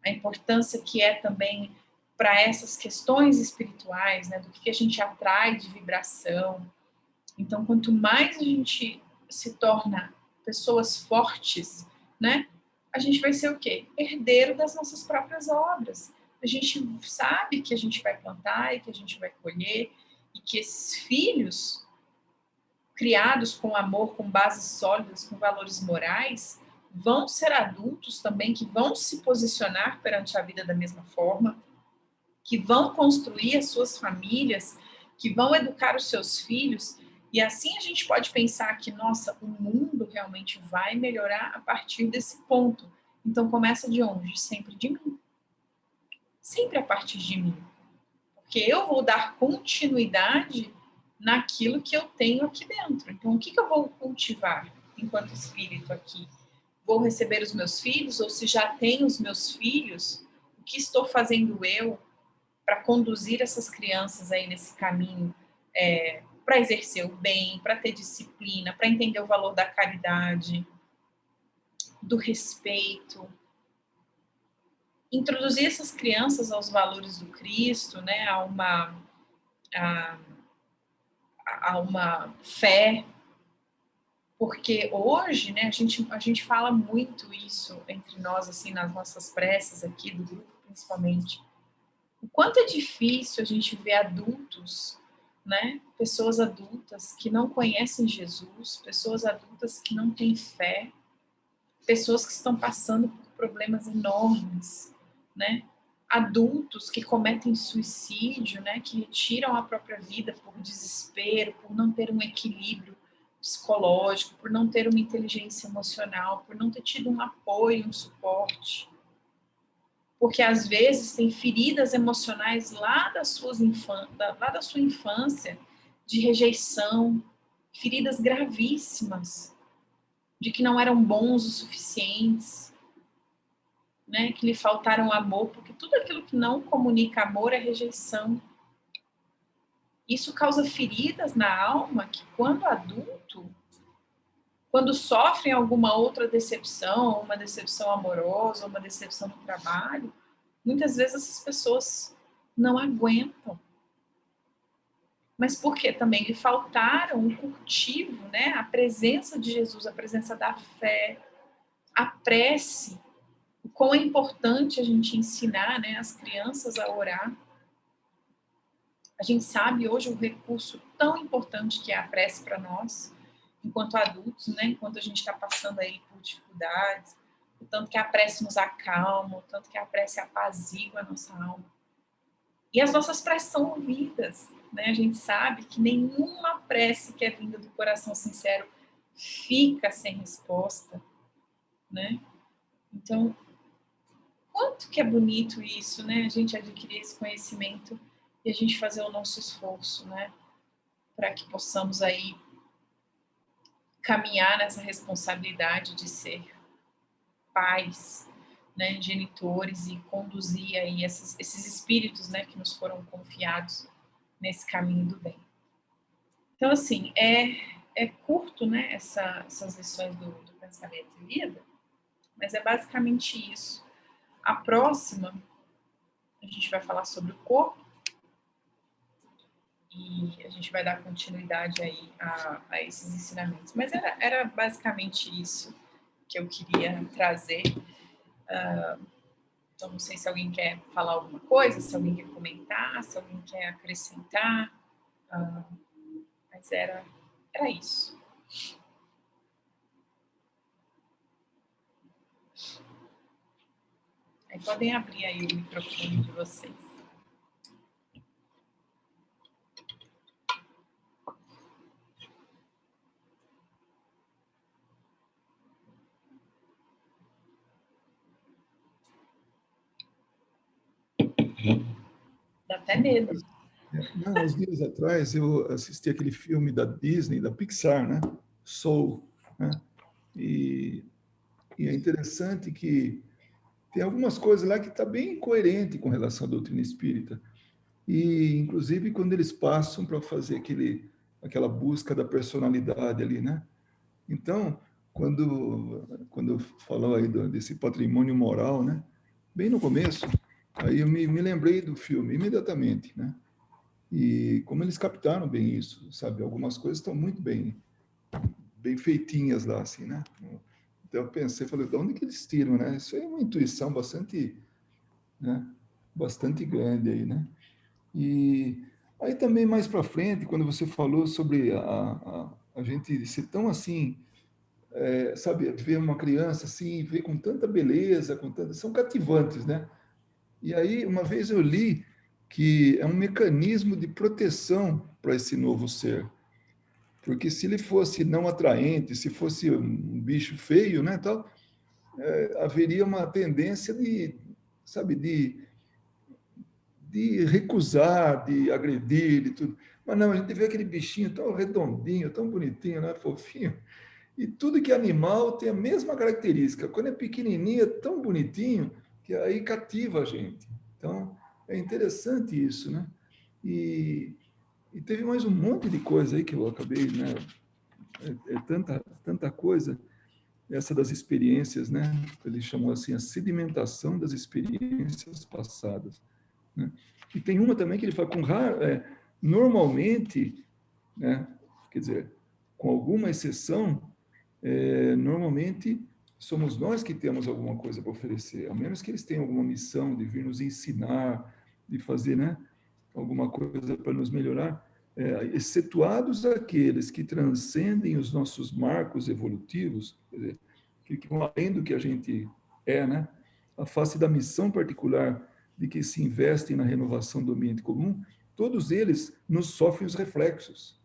a importância que é também para essas questões espirituais, né, do que a gente atrai de vibração. Então, quanto mais a gente se torna pessoas fortes, né, a gente vai ser o quê? Herdeiro das nossas próprias obras. A gente sabe que a gente vai plantar e que a gente vai colher, e que esses filhos criados com amor, com bases sólidas, com valores morais, vão ser adultos também que vão se posicionar perante a vida da mesma forma, que vão construir as suas famílias, que vão educar os seus filhos, e assim a gente pode pensar que, nossa, o mundo realmente vai melhorar a partir desse ponto. Então começa de onde? Sempre de mim. Sempre a partir de mim. Porque eu vou dar continuidade naquilo que eu tenho aqui dentro. Então, o que eu vou cultivar enquanto espírito aqui? Vou receber os meus filhos, ou se já tenho os meus filhos, o que estou fazendo eu para conduzir essas crianças aí nesse caminho, para exercer o bem, para ter disciplina, para entender o valor da caridade, do respeito, introduzir essas crianças aos valores do Cristo, né, a uma fé, porque hoje, né, a gente fala muito isso entre nós, assim, nas nossas preces aqui do grupo, principalmente. O quanto é difícil a gente ver adultos, né, pessoas adultas que não conhecem Jesus, pessoas adultas que não têm fé, pessoas que estão passando por problemas enormes, né, adultos que cometem suicídio, né, que retiram a própria vida por desespero, por não ter um equilíbrio psicológico, por não ter uma inteligência emocional, por não ter tido um apoio, um suporte. Porque às vezes tem feridas emocionais lá da sua infância, de rejeição, feridas gravíssimas, de que não eram bons o suficientes, né, que lhe faltaram amor, porque tudo aquilo que não comunica amor é rejeição. Isso causa feridas na alma que, quando adulto, quando sofrem alguma outra decepção, uma decepção amorosa, uma decepção no trabalho, muitas vezes essas pessoas não aguentam. Mas porque também lhe faltaram o cultivo, né, a presença de Jesus, a presença da fé, a prece. O quão é importante a gente ensinar, né, as crianças a orar. A gente sabe hoje o recurso tão importante que é a prece para nós, enquanto adultos, né, enquanto a gente está passando aí por dificuldades, o tanto que a prece nos acalma, o tanto que a prece apazigua a nossa alma. E as nossas preces são ouvidas, né? A gente sabe que nenhuma prece que é vinda do coração sincero fica sem resposta, né? Então, quanto que é bonito isso, né? A gente adquirir esse conhecimento e a gente fazer o nosso esforço, né? Para que possamos aí caminhar nessa responsabilidade de ser pais, né, genitores e conduzir aí esses espíritos, né, que nos foram confiados nesse caminho do bem. Então, assim, é curto, né, essas lições do pensamento e vida, mas é basicamente isso. A próxima, a gente vai falar sobre o corpo e a gente vai dar continuidade aí a esses ensinamentos. Mas era basicamente isso que eu queria trazer. Então, não sei se alguém quer falar alguma coisa, se alguém quer comentar, se alguém quer acrescentar, mas era isso. Aí podem abrir aí o microfone de vocês. Dá até medo. Não, uns dias atrás eu assisti aquele filme da Disney, da Pixar, né? Soul, né? E é interessante que tem algumas coisas lá que está bem coerente com relação à doutrina espírita. E, inclusive, quando eles passam para fazer aquela busca da personalidade ali, né? Então, quando falou aí desse patrimônio moral, né? Bem no começo, aí eu me lembrei do filme imediatamente, né? E como eles captaram bem isso, sabe? Algumas coisas estão muito bem feitinhas lá, assim, né? Então eu pensei, falei, de onde que eles tiram, né? Isso é uma intuição bastante, né? Bastante grande aí, né? E aí também mais para frente, quando você falou sobre a gente ser tão assim, sabe, ver uma criança assim, ver com tanta beleza, são cativantes, né? E aí uma vez eu li que é um mecanismo de proteção para esse novo ser. Porque se ele fosse não atraente, se fosse um bicho feio, né, tal, haveria uma tendência sabe, de recusar, de agredir e tudo. Mas não, a gente vê aquele bichinho tão redondinho, tão bonitinho, né, fofinho. E tudo que é animal tem a mesma característica. Quando é pequenininho, é tão bonitinho que aí cativa a gente. Então, é interessante isso, né? E, e teve mais um monte de coisa aí que eu acabei, né? Tanta coisa, essa das experiências, né? Ele chamou assim a sedimentação das experiências passadas, né? E tem uma também que ele fala normalmente, né? Quer dizer, com alguma exceção, normalmente somos nós que temos alguma coisa para oferecer, a menos que eles tenham alguma missão de vir nos ensinar, de fazer, né? Alguma coisa para nos melhorar, excetuados aqueles que transcendem os nossos marcos evolutivos, quer dizer, que vão além do que a gente é, né? A face da missão particular de que se investem na renovação do ambiente comum, todos eles nos sofrem os reflexos,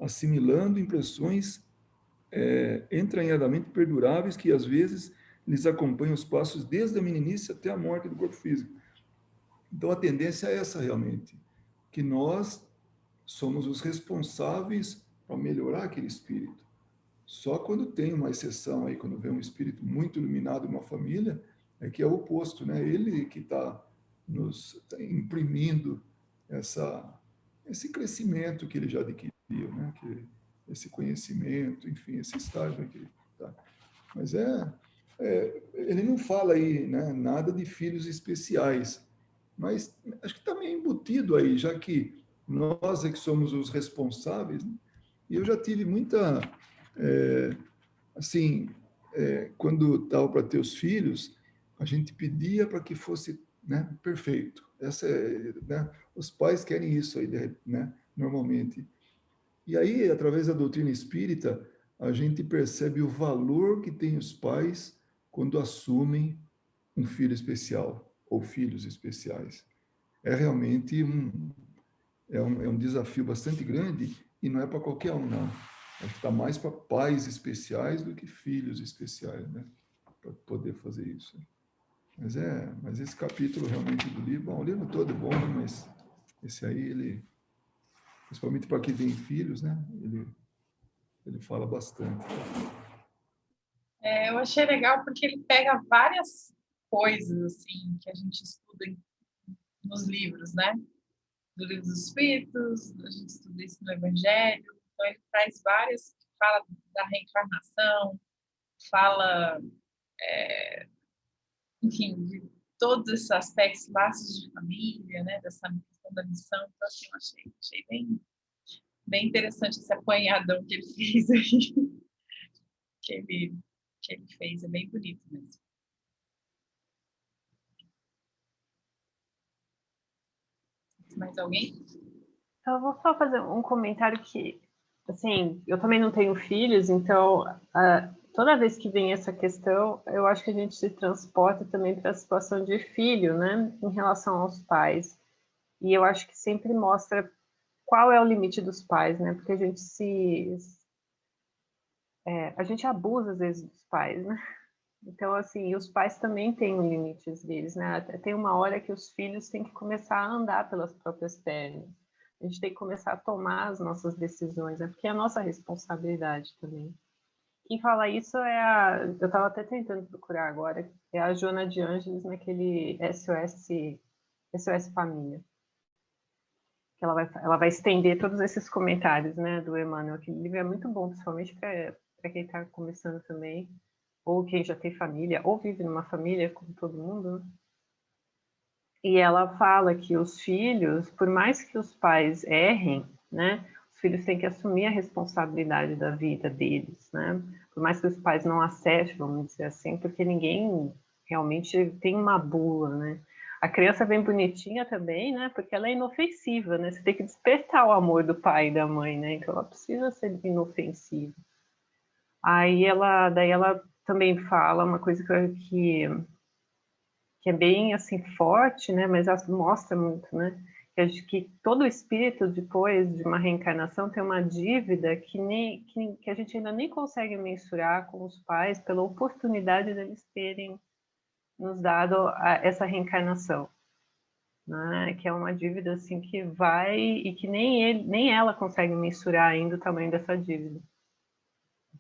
assimilando impressões entranhadamente perduráveis que às vezes lhes acompanham os passos desde a meninice até a morte do corpo físico. Então a tendência é essa realmente, que nós somos os responsáveis para melhorar aquele espírito. Só quando tem uma exceção aí, quando vem um espírito muito iluminado em uma família, é que é o oposto, né? Ele que está nos imprimindo esse crescimento que ele já adquiriu, né? Esse conhecimento, enfim, esse estágio que ele está. Mas ele não fala aí, né, nada de filhos especiais, mas acho que está meio embutido aí, já que nós é que somos os responsáveis, né? E eu já tive muita, assim, quando estava para ter os filhos, a gente pedia para que fosse, né, perfeito. Né, os pais querem isso aí, né, normalmente. E aí, através da doutrina espírita, a gente percebe o valor que tem os pais quando assumem um filho especial ou filhos especiais. é realmente é um desafio bastante grande e não é para qualquer um, não. Acho que está mais para pais especiais do que filhos especiais, né? Para poder fazer isso. Mas esse capítulo realmente do livro, bom, o livro todo é bom, mas esse aí, ele, principalmente para quem tem filhos, né? Ele fala bastante. Eu achei legal porque ele pega várias coisas assim que a gente estuda nos livros, né? Do Livro dos Espíritos, a gente estuda isso no Evangelho. Então ele traz várias, fala da reencarnação, fala, enfim, de todos esses aspectos, laços de família, né? Dessa questão da missão. Então assim, eu achei bem interessante esse apanhadão que ele fez aí, que ele, que ele fez, é bem bonito mesmo. Mais alguém? Eu vou só fazer um comentário que, assim, eu também não tenho filhos, então toda vez que vem essa questão, eu acho que a gente se transporta também para a situação de filho, né, em relação aos pais. E eu acho que sempre mostra qual é o limite dos pais, né, porque a gente abusa às vezes dos pais, né. Então, assim, os pais também têm limites deles, né? Tem uma hora que os filhos têm que começar a andar pelas próprias pernas. A gente tem que começar a tomar as nossas decisões, né? Porque é a nossa responsabilidade também. Quem fala isso eu estava até tentando procurar agora, é a Joana de Ângeles naquele SOS Família. Que ela vai estender todos esses comentários, né, do Emmanuel. Aquele livro é muito bom, principalmente para quem está começando também, ou quem já tem família, ou vive numa família, como todo mundo, né? E ela fala que os filhos, por mais que os pais errem, né, os filhos têm que assumir a responsabilidade da vida deles, né? Por mais que os pais não acertem, vamos dizer assim, porque ninguém realmente tem uma bula, né? A criança vem bonitinha também, né? Porque ela é inofensiva, né? Você tem que despertar o amor do pai e da mãe, né? Então ela precisa ser inofensiva. Daí ela também fala uma coisa que é bem assim forte, né? Mas ela mostra muito, né? Que todo espírito depois de uma reencarnação tem uma dívida que a gente ainda nem consegue mensurar com os pais pela oportunidade deles terem nos dado essa reencarnação, né? Que é uma dívida assim que vai e que nem ela consegue mensurar ainda o tamanho dessa dívida.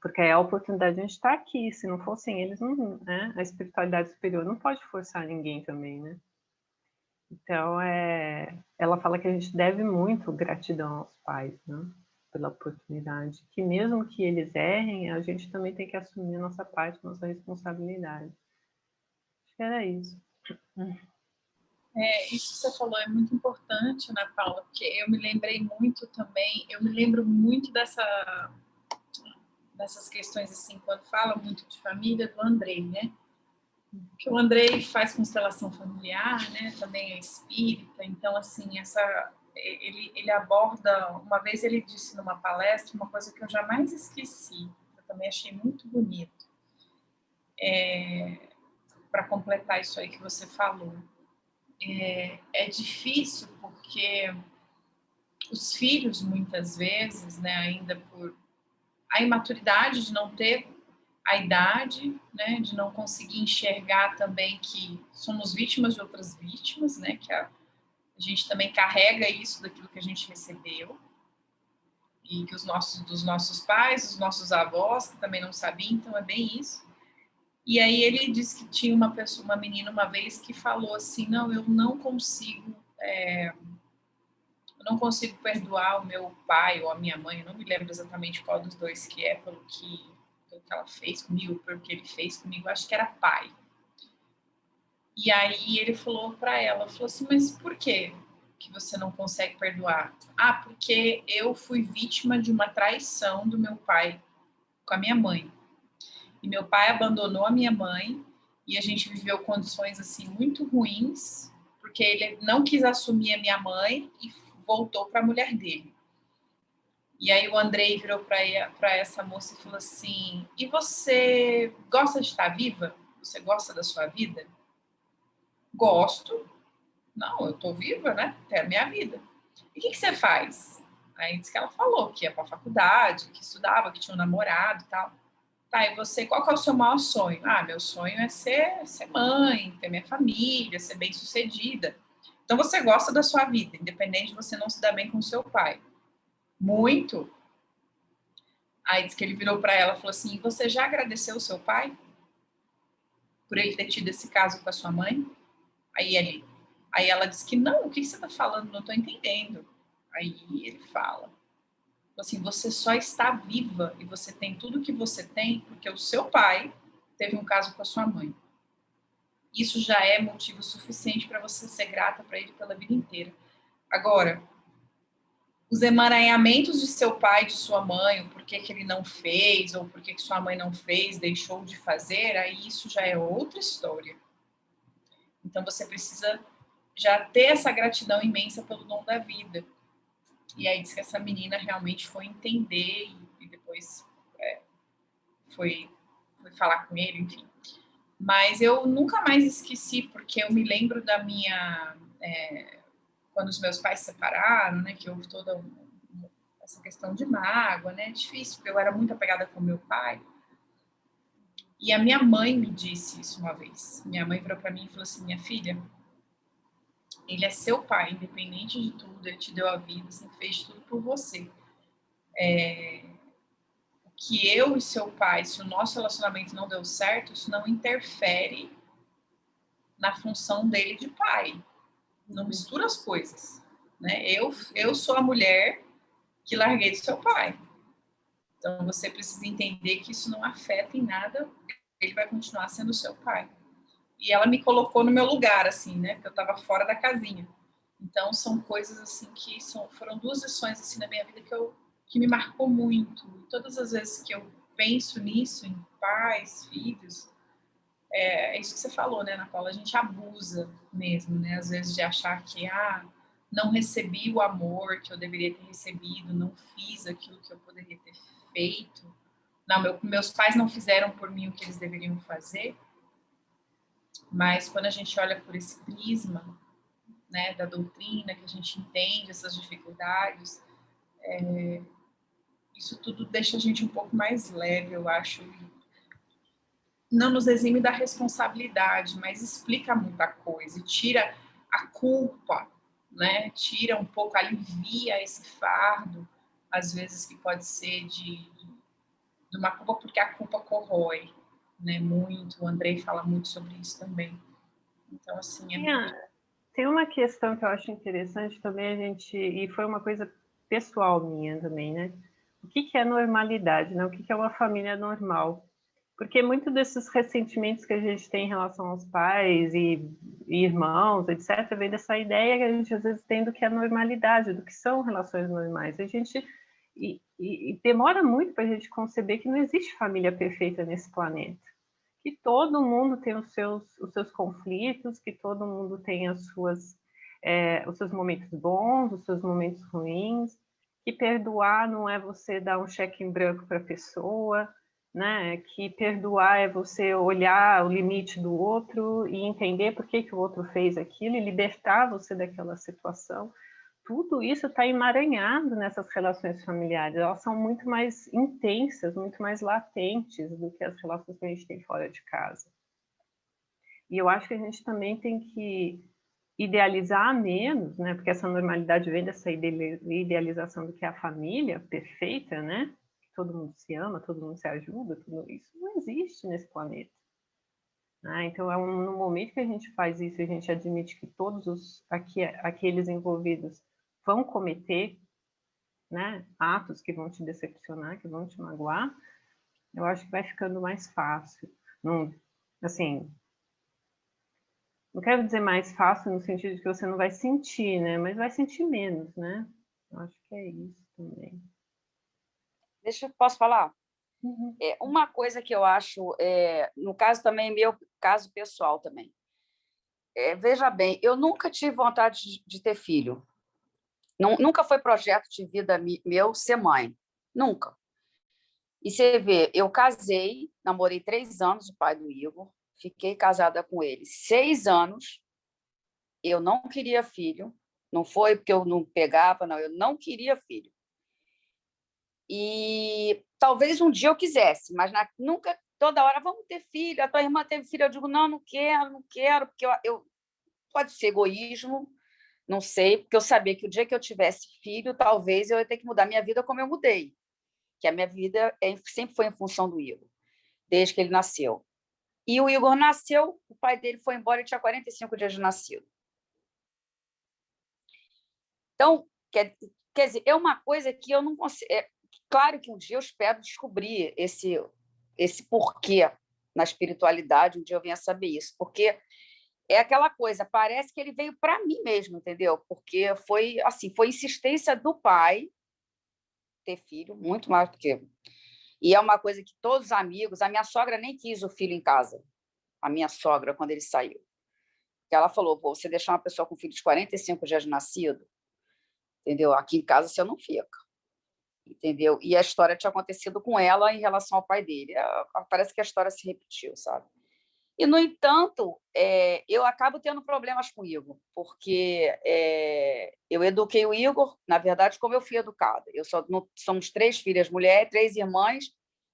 Porque é a oportunidade de a gente estar aqui. Se não fossem eles, não, né? A espiritualidade superior não pode forçar ninguém também, né? Então, ela fala que a gente deve muito gratidão aos pais, né? Pela oportunidade. Que mesmo que eles errem, a gente também tem que assumir a nossa parte, a nossa responsabilidade. Acho que era isso. Isso que você falou é muito importante, né, Paula? Porque eu me lembrei muito também, eu me lembro muito dessas questões, assim, quando fala muito de família, do Andrei, né? Que o Andrei faz constelação familiar, né? Também é espírita, então, assim, ele aborda, uma vez ele disse numa palestra uma coisa que eu jamais esqueci, eu também achei muito bonito, para completar isso aí que você falou. É difícil porque os filhos, muitas vezes, né, ainda por a imaturidade de não ter a idade, né, de não conseguir enxergar também que somos vítimas de outras vítimas, né, que a gente também carrega isso daquilo que a gente recebeu, e que dos nossos pais, os nossos avós, que também não sabiam, então é bem isso. E aí ele disse que tinha uma menina uma vez que falou assim, não, eu não consigo perdoar o meu pai ou a minha mãe, eu não me lembro exatamente qual dos dois que é, pelo que ela fez comigo, pelo que ele fez comigo, acho que era pai. E aí ele falou para ela, falou assim, mas por que você não consegue perdoar? Ah, porque eu fui vítima de uma traição do meu pai com a minha mãe. E meu pai abandonou a minha mãe e a gente viveu condições assim muito ruins, porque ele não quis assumir a minha mãe e voltou para a mulher dele. E aí o Andrei virou para essa moça e falou assim, e você gosta de estar viva? Você gosta da sua vida? Gosto, Não, eu tô viva, né? Até a minha vida. E o que você faz? Aí disse que ela falou que ia pra faculdade, que estudava, que tinha um namorado e tal. Tá, e você, qual que é o seu maior sonho? Ah, meu sonho é ser mãe, ter minha família, ser bem-sucedida. Então você gosta da sua vida, independente de você não se dar bem com seu pai. Muito. Aí disse que ele virou para ela e falou assim: você já agradeceu o seu pai por ele ter tido esse caso com a sua mãe? Aí ela disse que não, o que você está falando? Não estou entendendo. Aí ele fala assim: você só está viva e você tem tudo que você tem porque o seu pai teve um caso com a sua mãe. Isso já é motivo suficiente para você ser grata para ele pela vida inteira. Agora, os emaranhamentos de seu pai, de sua mãe, o porquê que ele não fez, ou porquê que sua mãe não fez, deixou de fazer, aí isso já é outra história. Então você precisa já ter essa gratidão imensa pelo dom da vida. E aí diz que essa menina realmente foi entender e depois foi falar com ele, enfim. Mas eu nunca mais esqueci, porque eu me lembro da minha... quando os meus pais se separaram, né, que houve toda essa questão de mágoa, né, difícil, porque eu era muito apegada com meu pai. E a minha mãe me disse isso uma vez. Minha mãe virou para mim e falou assim: minha filha, ele é seu pai, independente de tudo, ele te deu a vida, sempre fez tudo por você. O que eu e seu pai, se o nosso relacionamento não deu certo, isso não interfere na função dele de pai. Não mistura as coisas, né? Eu sou a mulher que larguei do seu pai. Então você precisa entender que isso não afeta em nada, ele vai continuar sendo seu pai. E ela me colocou no meu lugar, assim, né? Porque eu estava fora da casinha. Então são coisas assim que foram duas lições assim na minha vida que me marcou muito. E todas as vezes que eu penso nisso, em pais, filhos, é isso que você falou, né, Ana Paula? A gente abusa mesmo, né? Às vezes de achar que não recebi o amor que eu deveria ter recebido, não fiz aquilo que eu poderia ter feito. Não, meus pais não fizeram por mim o que eles deveriam fazer. Mas quando a gente olha por esse prisma, né, da doutrina, que a gente entende essas dificuldades, isso tudo deixa a gente um pouco mais leve, eu acho. Não nos exime da responsabilidade, mas explica muita coisa e tira a culpa, né? Tira um pouco, alivia esse fardo, às vezes que pode ser de uma culpa, porque a culpa corrói, né? Muito. O Andrei fala muito sobre isso também. Então, assim, Tem uma questão que eu acho interessante também, e foi uma coisa pessoal minha também, né? O que é normalidade, né? O que é uma família normal? Porque muito desses ressentimentos que a gente tem em relação aos pais e irmãos, etc., vem dessa ideia que a gente às vezes tem do que é normalidade, do que são relações normais. E demora muito para a gente conceber que não existe família perfeita nesse planeta. Que todo mundo tem os seus conflitos, que todo mundo tem os seus momentos bons, os seus momentos ruins, que perdoar não é você dar um cheque em branco para a pessoa, né? Que perdoar é você olhar o limite do outro e entender por que o outro fez aquilo e libertar você daquela situação. Tudo isso está emaranhado nessas relações familiares. Elas são muito mais intensas, muito mais latentes do que as relações que a gente tem fora de casa. E eu acho que a gente também tem que idealizar menos, né? Porque essa normalidade vem dessa idealização do que é a família perfeita, né? Todo mundo se ama, todo mundo se ajuda, tudo isso não existe nesse planeta. Então, no momento que a gente faz isso, a gente admite que todos aqueles envolvidos vão cometer, né, atos que vão te decepcionar, que vão te magoar, eu acho que vai ficando mais fácil. Não, assim, não quero dizer mais fácil no sentido de que você não vai sentir, né, mas vai sentir menos, né? Eu acho que é isso também. Posso falar? Uhum. Uma coisa que eu acho, no caso também, meu caso pessoal também. Veja bem, eu nunca tive vontade de ter filho. Nunca foi projeto de vida meu ser mãe. Nunca. E você vê, eu casei, namorei 3 anos o pai do Igor, fiquei casada com ele 6 anos, eu não queria filho. Não foi porque eu não pegava, não. Eu não queria filho. E talvez um dia eu quisesse, mas nunca, toda hora, vamos ter filho. A tua irmã teve filho. Eu digo, não, não quero, porque pode ser egoísmo, não sei, porque eu sabia que o dia que eu tivesse filho, talvez eu ia ter que mudar minha vida como eu mudei, que a minha vida sempre foi em função do Igor, desde que ele nasceu. E o Igor nasceu, o pai dele foi embora e tinha 45 dias de nascido. Então, quer dizer, é uma coisa que eu não consigo... Claro que um dia eu espero descobrir esse porquê na espiritualidade, um dia eu venha saber isso, porque é aquela coisa, parece que ele veio para mim mesmo, entendeu? Porque foi assim, foi insistência do pai ter filho, muito mais do que... E é uma coisa que todos os amigos... A minha sogra nem quis o filho em casa, a minha sogra, quando ele saiu. Ela falou, pô, você deixar uma pessoa com filho de 45 dias de nascido, entendeu? Aqui em casa você não fica. Entendeu? E a história tinha acontecido com ela em relação ao pai dele. Parece que a história se repetiu, sabe? E, no entanto, eu acabo tendo problemas com o Igor, porque eu eduquei o Igor, na verdade, como eu fui educada. Somos 3 filhas mulheres, 3 irmãs,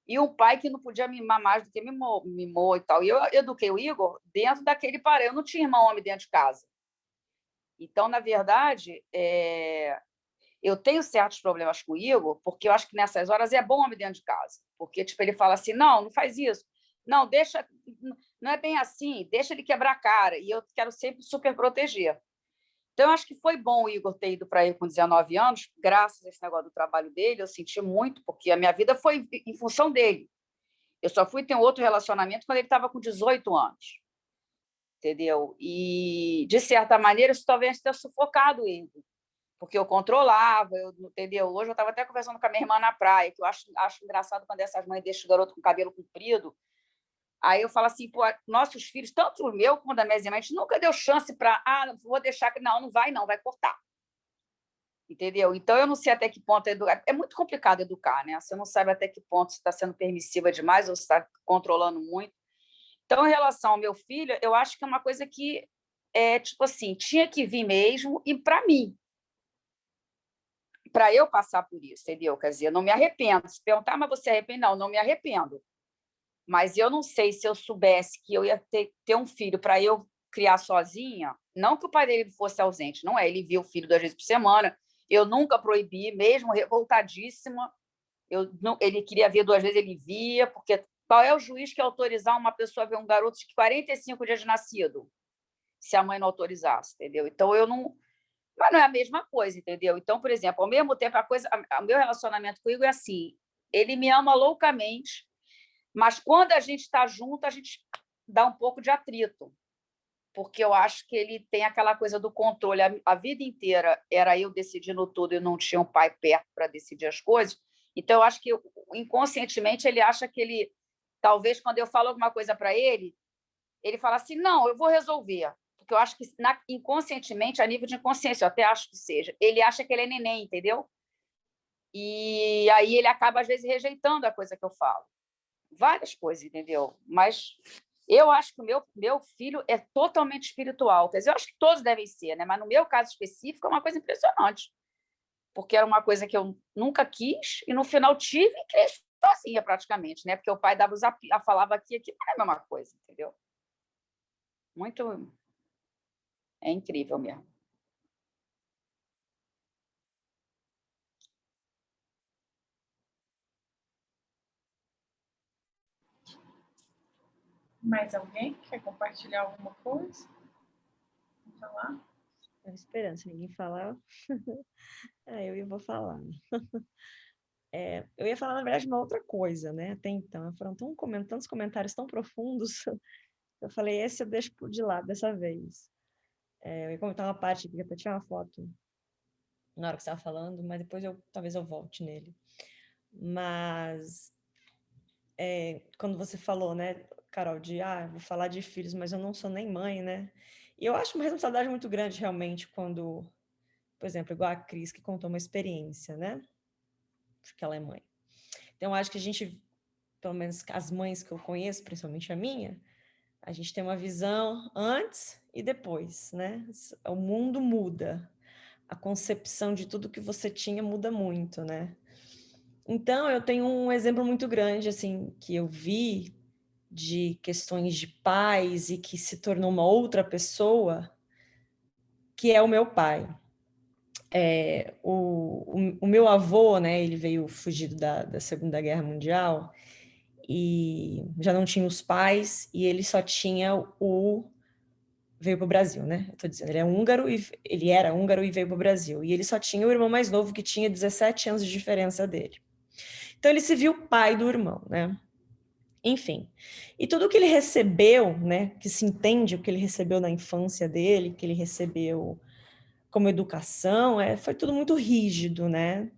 e um pai que não podia mimar mais do que mimou e tal. E eu eduquei o Igor dentro daquele parâmetro. Eu não tinha irmão homem dentro de casa. Então, na verdade, eu tenho certos problemas com o Igor, porque eu acho que nessas horas é bom homem dentro de casa. Porque tipo, ele fala assim, não faz isso. Não, deixa... Não é bem assim, deixa ele quebrar a cara. E eu quero sempre super proteger. Então, eu acho que foi bom o Igor ter ido para ele com 19 anos, graças a esse negócio do trabalho dele, eu senti muito, porque a minha vida foi em função dele. Eu só fui ter um outro relacionamento quando ele estava com 18 anos. Entendeu? E, de certa maneira, isso talvez tenha sufocado ele, porque eu controlava, entendeu? Hoje eu estava até conversando com a minha irmã na praia, que eu acho engraçado quando essas mães deixam o garoto com cabelo comprido. Aí eu falo assim, pô, nossos filhos, tanto o meu quanto a minha irmã, a gente nunca deu chance para, vou deixar que... Não vai, vai cortar. Entendeu? Então, eu não sei até que ponto educar. É muito complicado educar, né? Você não sabe até que ponto você está sendo permissiva demais ou você está controlando muito. Então, em relação ao meu filho, eu acho que é uma coisa que, tipo assim, tinha que vir mesmo e para mim, para eu passar por isso, entendeu? Quer dizer, eu não me arrependo. Se perguntar, mas você arrepende? Não me arrependo. Mas eu não sei se eu soubesse que eu ia ter um filho para eu criar sozinha, não que o pai dele fosse ausente, não é, ele via o filho 2 vezes por semana, eu nunca proibi, mesmo revoltadíssima, ele queria ver 2 vezes, ele via, porque qual é o juiz que autorizar uma pessoa a ver um garoto de 45 dias de nascido, se a mãe não autorizasse, entendeu? Então, eu não... Mas não é a mesma coisa, entendeu? Então, por exemplo, ao mesmo tempo, o meu relacionamento com o Igor é assim, ele me ama loucamente, mas quando a gente está junto, a gente dá um pouco de atrito, porque eu acho que ele tem aquela coisa do controle. A vida inteira era eu decidindo tudo e não tinha um pai perto para decidir as coisas. Então, eu acho que inconscientemente ele acha que ele... Talvez, quando eu falo alguma coisa para ele fala assim, não, eu vou resolver. Porque eu acho que inconscientemente, a nível de inconsciência, eu até acho que seja, ele acha que ele é neném, entendeu? E aí ele acaba, às vezes, rejeitando a coisa que eu falo. Várias coisas, entendeu? Mas eu acho que o meu filho é totalmente espiritual. Quer dizer, eu acho que todos devem ser, né? Mas no meu caso específico é uma coisa impressionante, porque era uma coisa que eu nunca quis e no final tive e cresci sozinha praticamente, né? Porque o pai dava falava aqui, não é a mesma coisa, entendeu? Muito... É incrível mesmo. Mais alguém quer compartilhar alguma coisa? Vou falar? Estou esperando, se ninguém falar, eu vou falar. Eu ia falar, na verdade, uma outra coisa, né? Até então, foram tantos comentários tão profundos, eu falei, esse eu deixo de lado dessa vez. Eu ia comentar uma parte aqui, até tinha uma foto na hora que você estava falando, mas depois talvez eu volte nele. Mas, quando você falou, né, Carol, vou falar de filhos, mas eu não sou nem mãe, né? E eu acho uma responsabilidade muito grande, realmente, quando, por exemplo, igual a Cris, que contou uma experiência, né? Porque ela é mãe. Então, eu acho que a gente, pelo menos as mães que eu conheço, principalmente a minha, A gente tem uma visão antes e depois, né? O mundo muda. A concepção de tudo que você tinha muda muito, né? Então, eu tenho um exemplo muito grande, assim, que eu vi de questões de pais e que se tornou uma outra pessoa, que é o meu pai. O meu avô, né, ele veio fugido da Segunda Guerra Mundial e já não tinha os pais e ele só tinha veio para o Brasil, né? Eu tô dizendo, ele era húngaro e veio para o Brasil. E ele só tinha o irmão mais novo, que tinha 17 anos de diferença dele. Então ele se viu pai do irmão, né? Enfim. E tudo que ele recebeu, né? Que se entende o que ele recebeu na infância dele, que ele recebeu como educação, foi tudo muito rígido, né?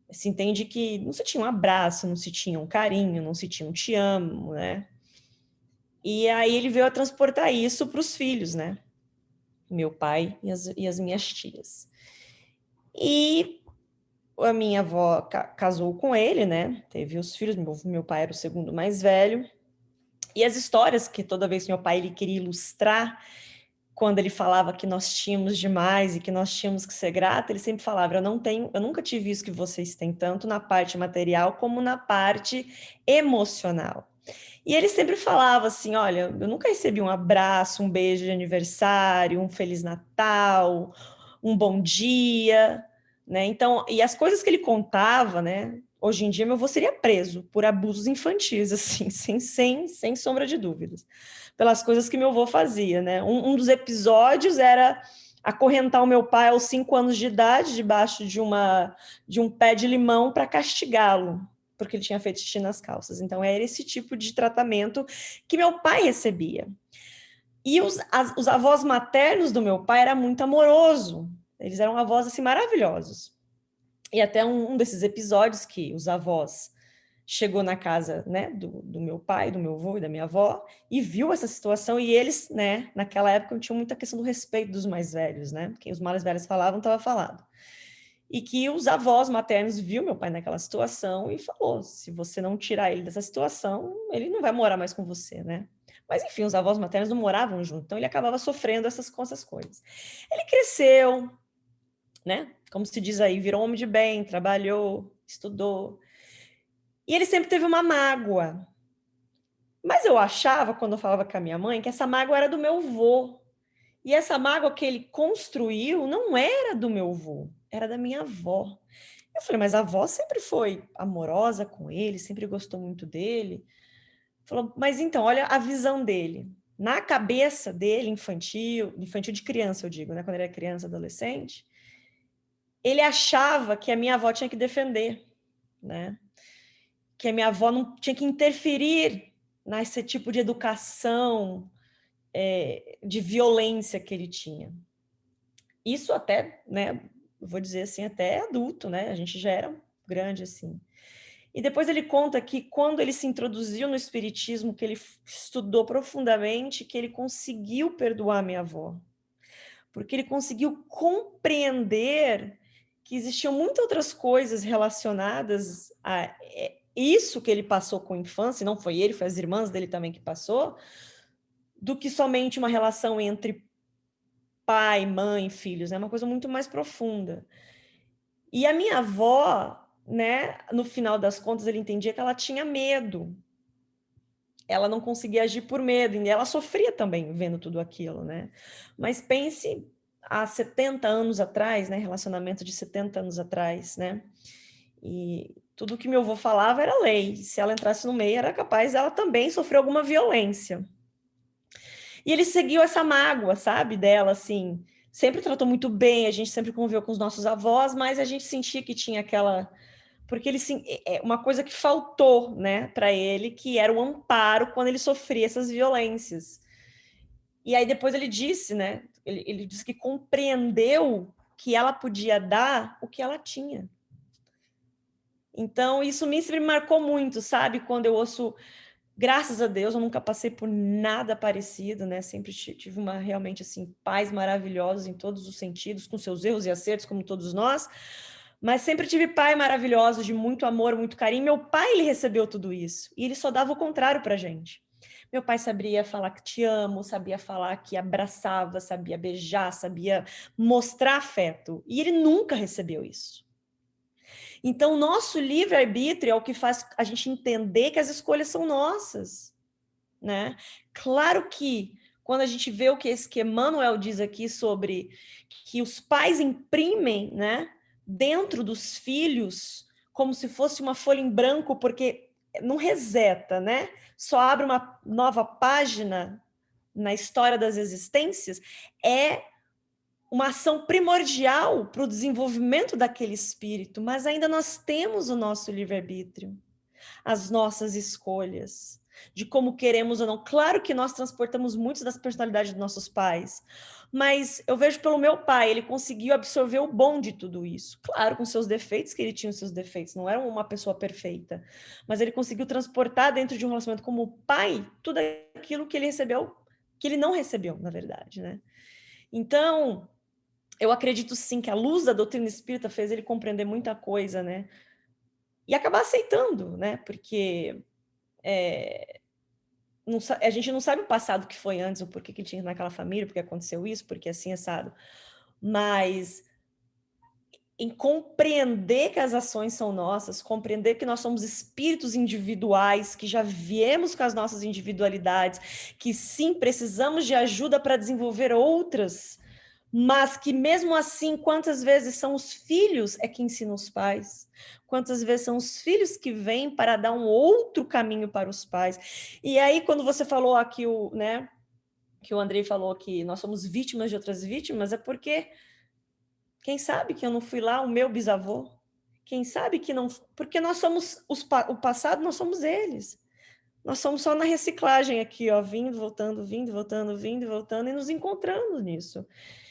Se entende que não se tinha um abraço, não se tinha um carinho, não se tinha um te amo, né? E aí ele veio a transportar isso para os filhos, né? Meu pai e as minhas tias. E a minha avó casou com ele, né? Teve os filhos, meu pai era o segundo mais velho. E as histórias que toda vez que meu pai ele queria ilustrar, quando ele falava que nós tínhamos demais e que nós tínhamos que ser grato, ele sempre falava: eu nunca tive isso que vocês têm, tanto na parte material como na parte emocional. E ele sempre falava assim: olha, eu nunca recebi um abraço, um beijo de aniversário, um Feliz Natal, um bom dia, né? Então, e as coisas que ele contava, né? Hoje em dia, meu avô seria preso por abusos infantis, assim, sem sombra de dúvidas, pelas coisas que meu avô fazia, né? Um dos episódios era acorrentar o meu pai aos 5 anos de idade debaixo de um pé de limão para castigá-lo, porque ele tinha feito xixi nas calças. Então, era esse tipo de tratamento que meu pai recebia. E os avós maternos do meu pai era muito amoroso. Eles eram avós, assim, maravilhosos. E até um desses episódios que os avós chegou na casa, né, do meu pai, do meu avô e da minha avó, e viu essa situação, e eles, né, naquela época tinham muita questão do respeito dos mais velhos, né, porque os mais velhos falavam, estava falado. E que os avós maternos viu meu pai naquela situação e falou: se você não tirar ele dessa situação, ele não vai morar mais com você, né? Mas, enfim, os avós maternos não moravam junto, então ele acabava sofrendo com essas coisas. Ele cresceu, né? Como se diz aí, virou homem de bem, trabalhou, estudou. E ele sempre teve uma mágoa. Mas eu achava, quando eu falava com a minha mãe, que essa mágoa era do meu avô. E essa mágoa que ele construiu não era do meu avô, era da minha avó. Eu falei, mas a avó sempre foi amorosa com ele, sempre gostou muito dele. Falou, mas então, olha a visão dele. Na cabeça dele, infantil de criança, eu digo, né? Quando ele era criança, adolescente, ele achava que a minha avó tinha que defender, né? Que a minha avó não tinha que interferir nesse tipo de educação, de violência que ele tinha. Isso até, né? Vou dizer assim, até adulto, né? A gente já era grande assim. E depois ele conta que quando ele se introduziu no espiritismo, que ele estudou profundamente, que ele conseguiu perdoar minha avó. Porque ele conseguiu compreender que existiam muitas outras coisas relacionadas a isso que ele passou com a infância, não foi ele, foi as irmãs dele também que passou, do que somente uma relação entre pai, mãe, filhos, é uma coisa muito mais profunda. E a minha avó, né, no final das contas, ele entendia que ela tinha medo. Ela não conseguia agir por medo, e ela sofria também vendo tudo aquilo, né? Mas pense há 70 anos atrás, né, relacionamento de 70 anos atrás, né? E tudo que meu avô falava era lei. Se ela entrasse no meio, era capaz dela também sofrer alguma violência. E ele seguiu essa mágoa, sabe, dela, assim, sempre tratou muito bem, a gente sempre conviveu com os nossos avós, mas a gente sentia que tinha aquela... Porque ele, uma coisa que faltou, né, para ele, que era o amparo quando ele sofria essas violências. E aí depois ele disse, né, ele disse que compreendeu que ela podia dar o que ela tinha. Então, isso me sempre marcou muito, sabe, quando eu ouço... Graças a Deus, eu nunca passei por nada parecido, né? Sempre tive realmente, assim, pais maravilhosos em todos os sentidos, com seus erros e acertos, como todos nós, mas sempre tive pai maravilhoso, de muito amor, muito carinho. Meu pai, ele recebeu tudo isso, e ele só dava o contrário pra gente. Meu pai sabia falar que te amo, sabia falar que abraçava, sabia beijar, sabia mostrar afeto. E ele nunca recebeu isso. Então, o nosso livre-arbítrio é o que faz a gente entender que as escolhas são nossas, né? Claro que quando a gente vê o que esse que Emmanuel diz aqui sobre que os pais imprimem, né, dentro dos filhos como se fosse uma folha em branco, porque não reseta, né? Só abre uma nova página na história das existências, é uma ação primordial para o desenvolvimento daquele espírito, mas ainda nós temos o nosso livre-arbítrio, as nossas escolhas, de como queremos ou não. Claro que nós transportamos muitas das personalidades dos nossos pais, mas eu vejo pelo meu pai, ele conseguiu absorver o bom de tudo isso. Claro, com seus defeitos, que ele tinha os seus defeitos, não era uma pessoa perfeita, mas ele conseguiu transportar dentro de um relacionamento como pai, tudo aquilo que ele recebeu, que ele não recebeu, na verdade, né? Então, eu acredito sim que a luz da doutrina espírita fez ele compreender muita coisa, né? E acabar aceitando, né? Porque a gente não sabe o passado que foi antes, o porquê que tinha naquela família, porque aconteceu isso, porque assim, assado. Mas em compreender que as ações são nossas, compreender que nós somos espíritos individuais, que já viemos com as nossas individualidades, que sim, precisamos de ajuda para desenvolver outras, mas que mesmo assim, quantas vezes são os filhos é que ensinam os pais? Quantas vezes são os filhos que vêm para dar um outro caminho para os pais? E aí, quando você falou aqui, né, que o Andrei falou que nós somos vítimas de outras vítimas, é porque quem sabe que eu não fui lá o meu bisavô? Quem sabe que não... Porque nós somos o passado, nós somos eles. Nós somos só na reciclagem aqui, ó, vindo, voltando, vindo, voltando, vindo, voltando, e nos encontrando nisso.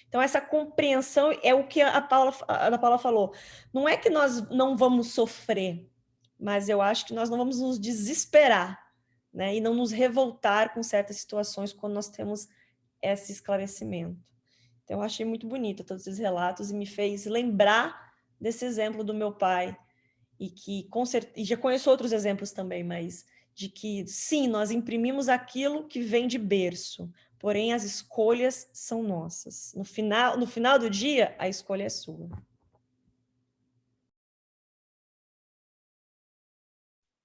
Então, essa compreensão é o que a Ana Paula falou. Não é que nós não vamos sofrer, mas eu acho que nós não vamos nos desesperar, né? E não nos revoltar com certas situações quando nós temos esse esclarecimento. Então, eu achei muito bonito todos esses relatos e me fez lembrar desse exemplo do meu pai, e que e já conheço outros exemplos também, mas de que sim, nós imprimimos aquilo que vem de berço, porém as escolhas são nossas. No final do dia, a escolha é sua.